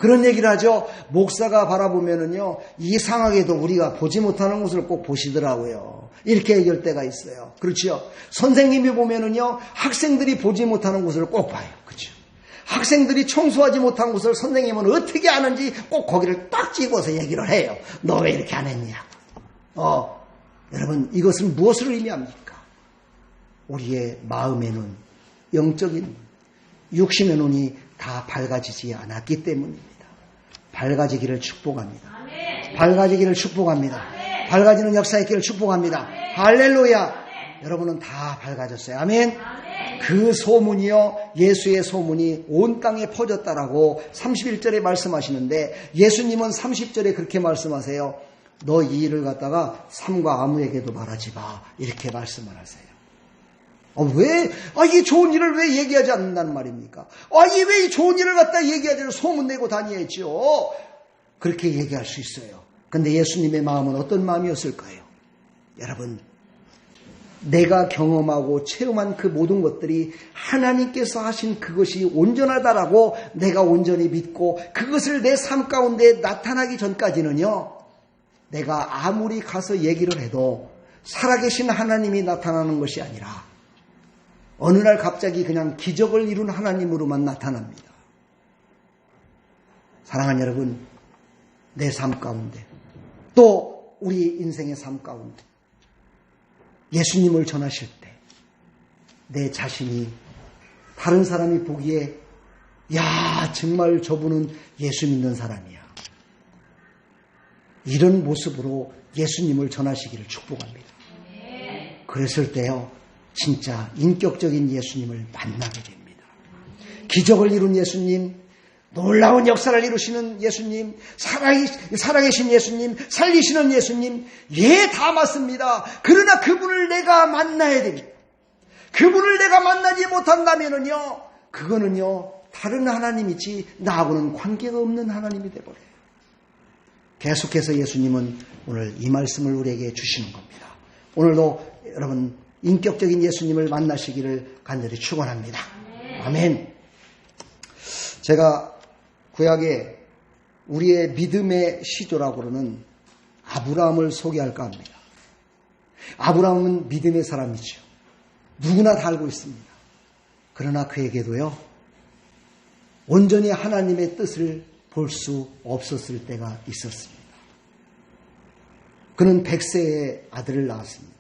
그런 얘기를 하죠. 목사가 바라보면은요, 이상하게도 우리가 보지 못하는 곳을 꼭 보시더라고요. 이렇게 얘기할 때가 있어요. 그렇죠? 선생님이 보면은요, 학생들이 보지 못하는 곳을 꼭 봐요. 그렇죠? 학생들이 청소하지 못한 곳을 선생님은 어떻게 아는지 꼭 거기를 딱 집어서 얘기를 해요. 너 왜 이렇게 안 했냐고. 여러분, 이것은 무엇을 의미합니까? 우리의 마음의 눈, 영적인 눈, 육신의 눈이 다 밝아지지 않았기 때문입니다. 밝아지기를 축복합니다. 밝아지기를 축복합니다. 밝아지는 역사 있기를 축복합니다. 할렐루야. 여러분은 다 밝아졌어요. 아멘. 그 소문이요, 예수의 소문이 온 땅에 퍼졌다라고 31절에 말씀하시는데, 예수님은 30절에 그렇게 말씀하세요. 너 이 일을 갖다가 삼가 아무에게도 말하지 마, 이렇게 말씀을 하세요. 왜? 이 좋은 일을 왜 얘기하지 않는다는 말입니까? 왜 이 좋은 일을 갖다 얘기하지, 소문내고 다녀야죠. 그렇게 얘기할 수 있어요. 근데 예수님의 마음은 어떤 마음이었을까요? 여러분, 내가 경험하고 체험한 그 모든 것들이 하나님께서 하신 그것이 온전하다라고 내가 온전히 믿고 그것을 내 삶 가운데 나타나기 전까지는요, 내가 아무리 가서 얘기를 해도 살아계신 하나님이 나타나는 것이 아니라 어느 날 갑자기 그냥 기적을 이룬 하나님으로만 나타납니다. 사랑하는 여러분, 내 삶 가운데 또 우리 인생의 삶 가운데 예수님을 전하실 때 내 자신이 다른 사람이 보기에 야, 정말 저분은 예수 믿는 사람이야, 이런 모습으로 예수님을 전하시기를 축복합니다. 그랬을 때요, 진짜 인격적인 예수님을 만나게 됩니다. 기적을 이룬 예수님, 놀라운 역사를 이루시는 예수님, 살아계신 예수님, 살리시는 예수님, 다 맞습니다. 그러나 그분을 내가 만나야 됩니다. 그분을 내가 만나지 못한다면은요, 그거는요, 다른 하나님이지 나하고는 관계가 없는 하나님이 되어버려요. 계속해서 예수님은 오늘 이 말씀을 우리에게 주시는 겁니다. 오늘도 여러분 인격적인 예수님을 만나시기를 간절히 축원합니다. 아멘. 제가 구약에 우리의 믿음의 시조라고 그러는 아브라함을 소개할까 합니다. 아브라함은 믿음의 사람이죠. 누구나 다 알고 있습니다. 그러나 그에게도요, 온전히 하나님의 뜻을 볼 수 없었을 때가 있었습니다. 그는 100세의 아들을 낳았습니다.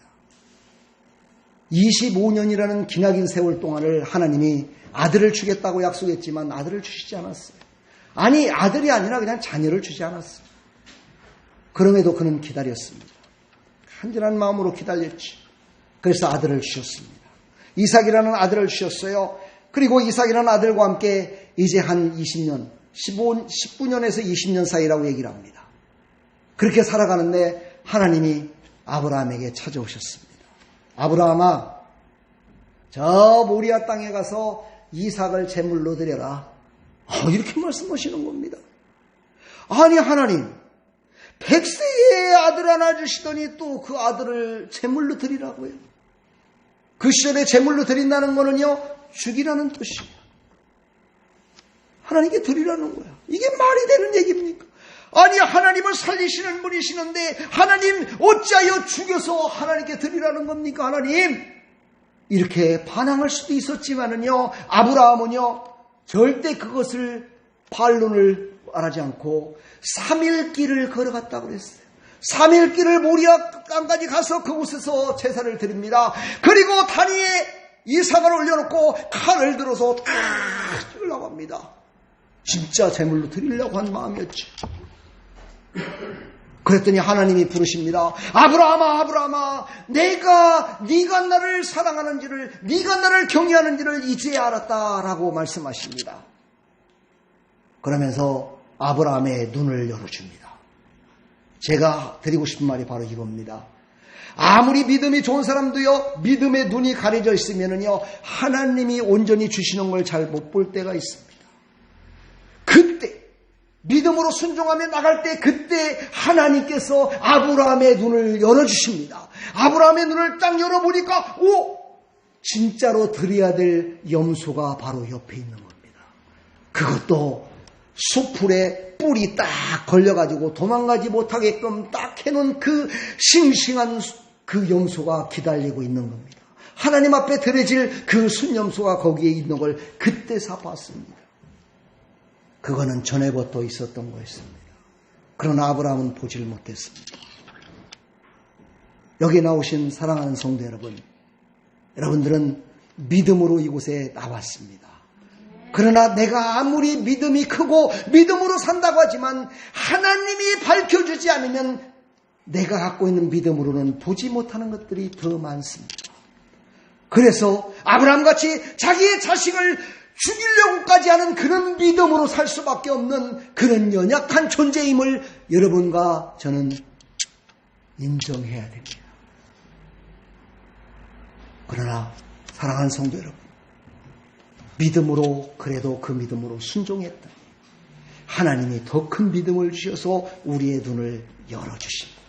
25년이라는 기나긴 세월 동안을 하나님이 아들을 주겠다고 약속했지만 아들을 주시지 않았어요. 아니, 아들이 아니라 그냥 자녀를 주지 않았어요. 그럼에도 그는 기다렸습니다. 간절한 마음으로 기다렸지. 그래서 아들을 주셨습니다. 이삭이라는 아들을 주셨어요. 그리고 이삭이라는 아들과 함께 이제 한 20년, 19년에서 20년 사이라고 얘기를 합니다. 그렇게 살아가는데 하나님이 아브라함에게 찾아오셨습니다. 아브라함아, 저 모리아 땅에 가서 이삭을 제물로 드려라. 이렇게 말씀하시는 겁니다. 아니, 하나님, 100세의 아들 하나 주시더니 또 그 아들을 제물로 드리라고요. 그 시절에 제물로 드린다는 거는요, 죽이라는 뜻이에요. 하나님께 드리라는 거야. 이게 말이 되는 얘기입니까? 아니, 하나님을 살리시는 분이시는데 하나님 어찌하여 죽여서 하나님께 드리라는 겁니까? 하나님, 이렇게 반항할 수도 있었지만은요, 아브라함은요 절대 그것을 반론을 말하지 않고 3일 길을 걸어갔다고 그랬어요. 3일 길을 모리아 땅까지 가서 그곳에서 제사를 드립니다. 그리고 다리에 이삭을 올려놓고 칼을 들어서 탁 찔러고 합니다. 진짜 제물로 드리려고 한 마음이었죠. 그랬더니 하나님이 부르십니다. 아브라함아, 아브라함아, 네가 나를 사랑하는지를, 네가 나를 경외하는지를 이제야 알았다라고 말씀하십니다. 그러면서 아브라함의 눈을 열어줍니다. 제가 드리고 싶은 말이 바로 이겁니다. 아무리 믿음이 좋은 사람도요, 믿음의 눈이 가려져 있으면은요, 하나님이 온전히 주시는 걸 잘 못 볼 때가 있습니다. 그때 믿음으로 순종하며 나갈 때, 그때 하나님께서 아브라함의 눈을 열어주십니다. 아브라함의 눈을 딱 열어보니까 진짜로 드려야 될 염소가 바로 옆에 있는 겁니다. 그것도 수풀에 뿔이 딱 걸려가지고 도망가지 못하게끔 딱 해놓은 그 싱싱한 그 염소가 기다리고 있는 겁니다. 하나님 앞에 드려질 그 순염소가 거기에 있는 걸 그때서 봤습니다. 그거는 전에부터 있었던 거였습니다. 그러나 아브라함은 보지를 못했습니다. 여기 나오신 사랑하는 성도 여러분, 여러분들은 믿음으로 이곳에 나왔습니다. 그러나 내가 아무리 믿음이 크고 믿음으로 산다고 하지만 하나님이 밝혀주지 않으면 내가 갖고 있는 믿음으로는 보지 못하는 것들이 더 많습니다. 그래서 아브라함같이 자기의 자식을 죽이려고까지 하는 그런 믿음으로 살 수밖에 없는 그런 연약한 존재임을 여러분과 저는 인정해야 됩니다. 그러나 사랑하는 성도 여러분, 믿음으로, 그래도 그 믿음으로 순종했다. 하나님이 더 큰 믿음을 주셔서 우리의 눈을 열어주십니다.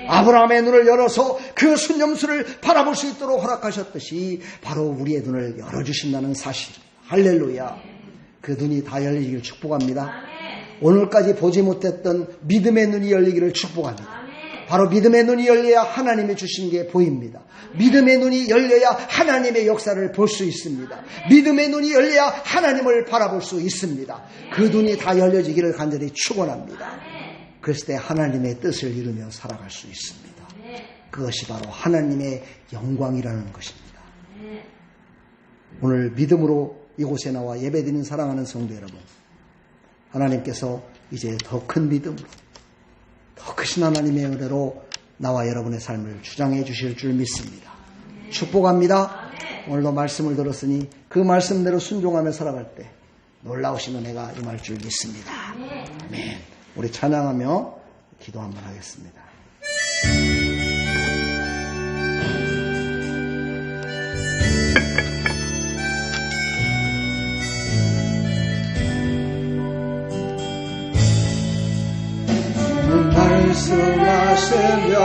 아브라함의 눈을 열어서 그 순염소를 바라볼 수 있도록 허락하셨듯이 바로 우리의 눈을 열어주신다는 사실. 할렐루야. 그 눈이 다 열리기를 축복합니다. 오늘까지 보지 못했던 믿음의 눈이 열리기를 축복합니다. 바로 믿음의 눈이 열려야 하나님이 주신 게 보입니다. 믿음의 눈이 열려야 하나님의 역사를 볼 수 있습니다. 믿음의 눈이 열려야 하나님을 바라볼 수 있습니다. 그 눈이 다 열려지기를 간절히 축원합니다. 그랬을 때 하나님의 뜻을 이루며 살아갈 수 있습니다. 그것이 바로 하나님의 영광이라는 것입니다. 오늘 믿음으로 이곳에 나와 예배드리는 사랑하는 성도 여러분, 하나님께서 이제 더 큰 믿음으로, 더 크신 하나님의 은혜로 나와 여러분의 삶을 주장해 주실 줄 믿습니다. 축복합니다. 오늘도 말씀을 들었으니 그 말씀대로 순종하며 살아갈 때 놀라우신 은혜가 임할 줄 믿습니다. 아멘. 우리 찬양하며 기도 한번 하겠습니다. 말씀하시며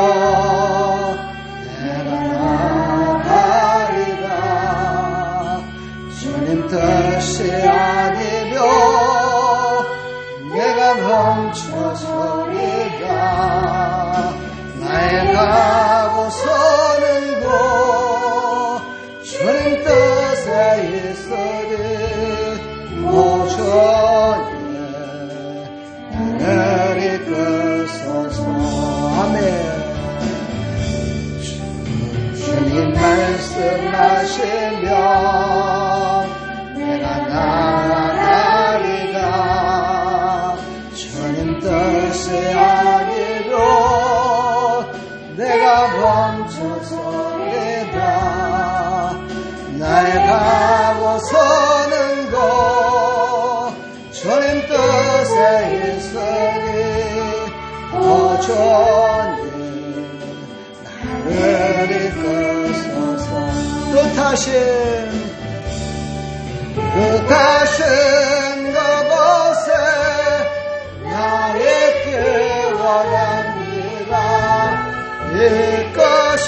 내가 나가리라. 주님 뜻이 아니며 내가 멈춰서리라. 나의 가고서는 곳 주님 뜻에 있으리. 오전에 하늘이 아멘. 주님 말씀하시면 내가 나가리라. 주님 뜻이 아니로 내가 멈춰서리라. 날 가고서는 곳 주님 뜻에 있으니 보존님 나를 이끄소서. 뜻하신 그곳에 나의 길 원합니다.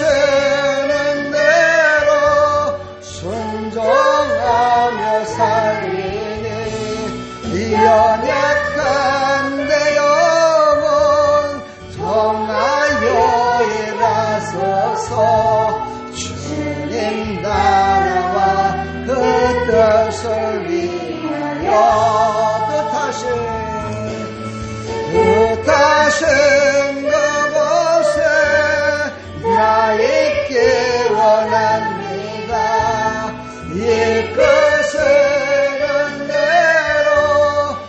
이끄시는 대로 순종하며 살리니 연약한 내 영혼 통하여 일하소서. 주님 나라와 그 뜻을 위하여 뜻하신 그곳에 나 있기 원합니다. 이끄시는 대로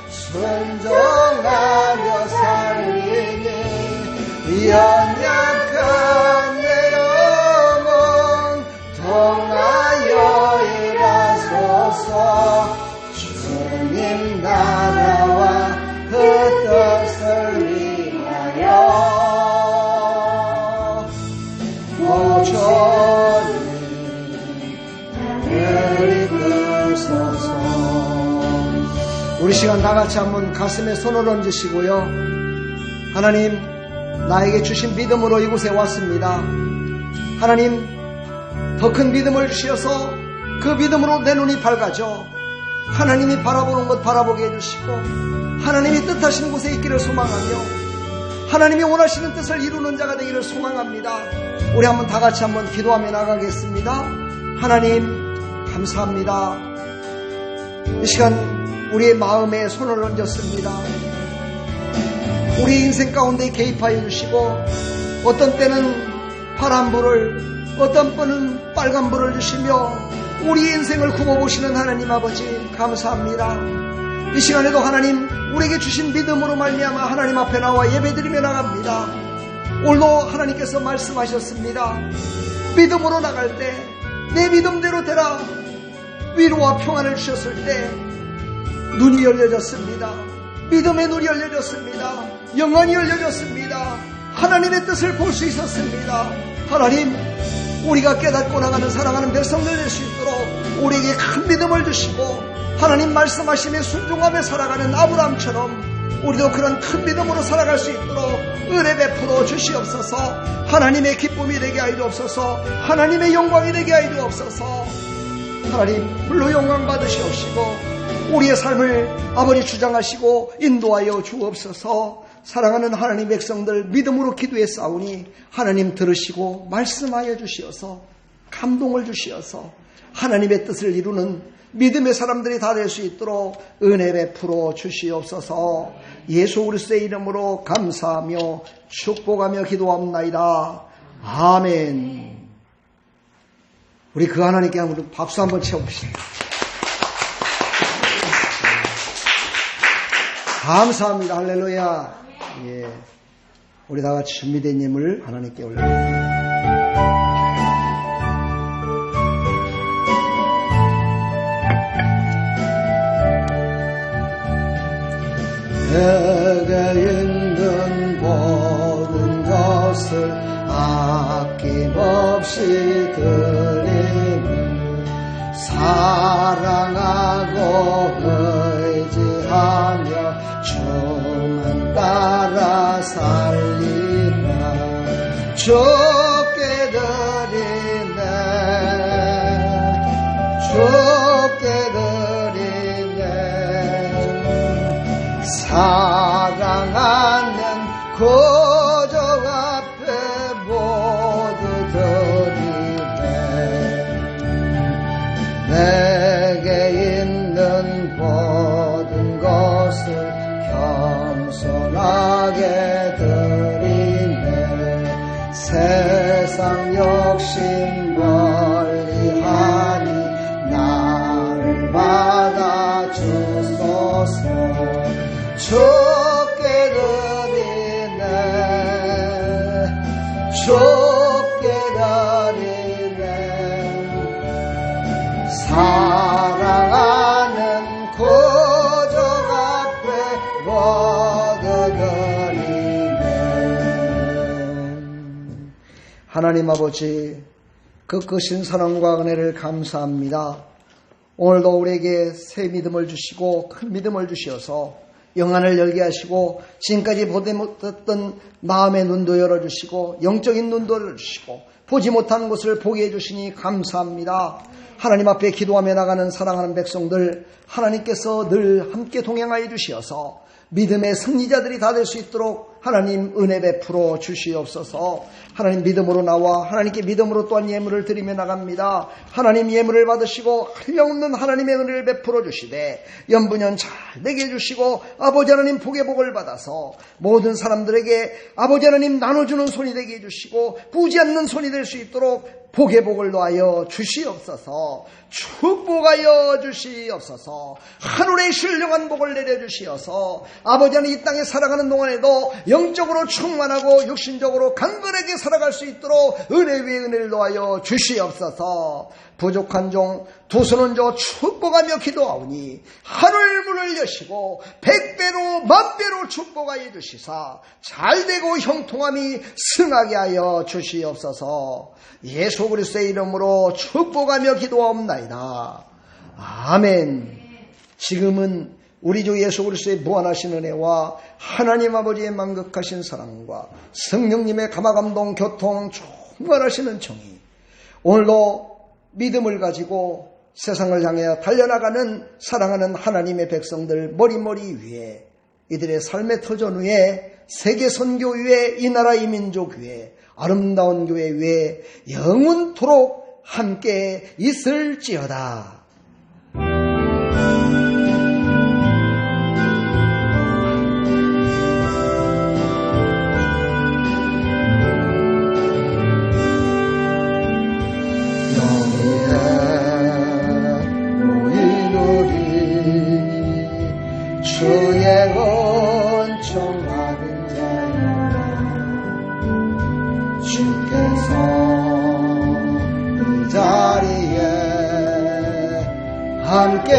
순종하며 살리니 연약한 내 영혼 통하여 일하소서. 주님 나라와 그 뜻을 위하여 보존님 나를 이끄소서. 우리 시간 다같이 한번 가슴에 손을 얹으시고요. 하나님, 나에게 주신 믿음으로 이곳에 왔습니다. 하나님, 더 큰 믿음을 주셔서 그 믿음으로 내 눈이 밝아져 하나님이 바라보는 것 바라보게 해주시고 하나님이 뜻하신 곳에 있기를 소망하며 하나님이 원하시는 뜻을 이루는 자가 되기를 소망합니다. 우리 한번 다같이 한번 기도하며 나가겠습니다. 하나님 감사합니다. 이 시간 우리의 마음에 손을 얹었습니다. 우리 인생 가운데 개입하여 주시고 어떤 때는 파란불을 어떤 때는 빨간불을 주시며 우리 인생을 굽어보시는 하나님 아버지 감사합니다. 이 시간에도 하나님 우리에게 주신 믿음으로 말미암아 하나님 앞에 나와 예배드리며 나갑니다. 오늘도 하나님께서 말씀하셨습니다. 믿음으로 나갈 때 내 믿음대로 되라. 위로와 평안을 주셨을 때 눈이 열려졌습니다. 믿음의 눈이 열려졌습니다. 영안이 열려졌습니다. 하나님의 뜻을 볼 수 있었습니다. 하나님, 우리가 깨닫고 나가는 사랑하는 백성들 될 수 있도록 우리에게 큰 믿음을 주시고 하나님 말씀하심에 순종하며 살아가는 아브라함처럼 우리도 그런 큰 믿음으로 살아갈 수 있도록 은혜 베풀어 주시옵소서. 하나님의 기쁨이 되게 하여주옵소서. 하나님의 영광이 되게 하여주옵소서. 하나님 불로 영광 받으시옵시고 우리의 삶을 아버지 주장하시고 인도하여 주옵소서. 사랑하는 하나님 백성들 믿음으로 기도해 싸우니 하나님 들으시고 말씀하여 주시어서 감동을 주시어서 하나님의 뜻을 이루는 믿음의 사람들이 다 될 수 있도록 은혜 베풀어 주시옵소서. 예수 그리스도의 이름으로 감사하며 축복하며 기도합나이다. 아멘. 우리 그 하나님께 한번 박수 한번 채워봅시다. 감사합니다. 할렐루야. 예, 우리 다 같이 준비된 예물 하나님께 올려드립니다. 내게 있는 모든 것을 아낌없이 드리며 사랑하고 의지하며 주만 따라 살리라. 주께 드리네 주께 드리네 사랑하는 구주 앞에 모두 드리네. 내게 있는 모든 것을 겸손하게 드리네. 세상 욕심 멀리하니 나를 받아 주소서. 주께 드리네 주께 깨달으네. 사랑하는 거적 앞에 얻어버리네. 하나님 아버지, 그 크신 사랑과 은혜를 감사합니다. 오늘도 우리에게 새 믿음을 주시고 큰 믿음을 주시어서 영안을 열게 하시고 지금까지 보지 못했던 마음의 눈도 열어주시고 영적인 눈도 열어주시고 보지 못한 것을 보게 해주시니 감사합니다. 하나님 앞에 기도하며 나가는 사랑하는 백성들, 하나님께서 늘 함께 동행하여 주시어서 믿음의 승리자들이 다 될 수 있도록 하나님 은혜 베풀어 주시옵소서. 하나님 믿음으로 나와 하나님께 믿음으로 또한 예물을 드리며 나갑니다. 하나님 예물을 받으시고 한량없는 하나님의 은혜를 베풀어 주시되 연분연 잘 되게 해주시고 아버지 하나님 복의 복을 받아서 모든 사람들에게 아버지 하나님 나눠주는 손이 되게 해주시고 부지 않는 손이 될 수 있도록 복의 복을 놓아여 주시옵소서. 축복하여 주시옵소서. 하늘의 신령한 복을 내려주시어서 아버지 하나님 이 땅에 살아가는 동안에도 영적으로 충만하고 육신적으로 강건하게 살아갈 수 있도록 은혜 위에 은혜를 놓아여 주시옵소서. 부족한 종 두 손은 저 축복하며 기도하오니 하늘 문을 여시고 100배로 10,000배로 축복하여 주시사 잘되고 형통함이 승하게 하여 주시옵소서. 예수 그리스도의 이름으로 축복하며 기도하옵나이다. 아멘. 지금은 우리 주 예수 그리스도의 무한하신 은혜와 하나님 아버지의 만극하신 사랑과 성령님의 감화감동 교통 충만하시는 정의, 오늘도 믿음을 가지고 세상을 향해 달려나가는 사랑하는 하나님의 백성들 머리머리 위에, 이들의 삶의 터전 위에, 세계 선교 위에, 이 나라 이 민족 위에, 아름다운 교회 위에 영원토록 함께 있을지어다. 주의 은총받은 자여, 주께서 이 자리에 함께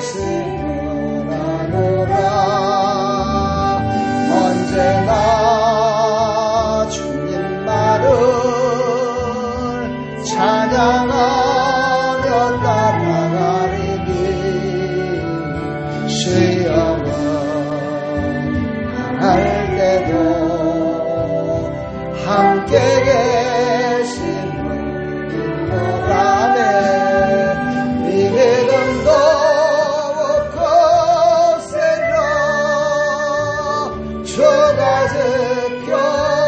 계시는 아노라. 언제나 주님만을 찬양하며 따라가리니 시험은 할 때도 함께 계시는 인도라네. 이 믿음도 거세라. 주가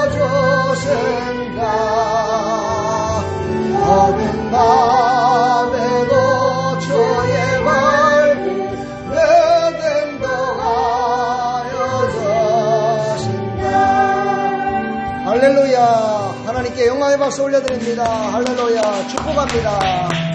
지켜주신다. 어린 밤에도 주의 말씀 할렐루야. 하나님께 영광의 박수 올려드립니다. 할렐루야. 축복합니다.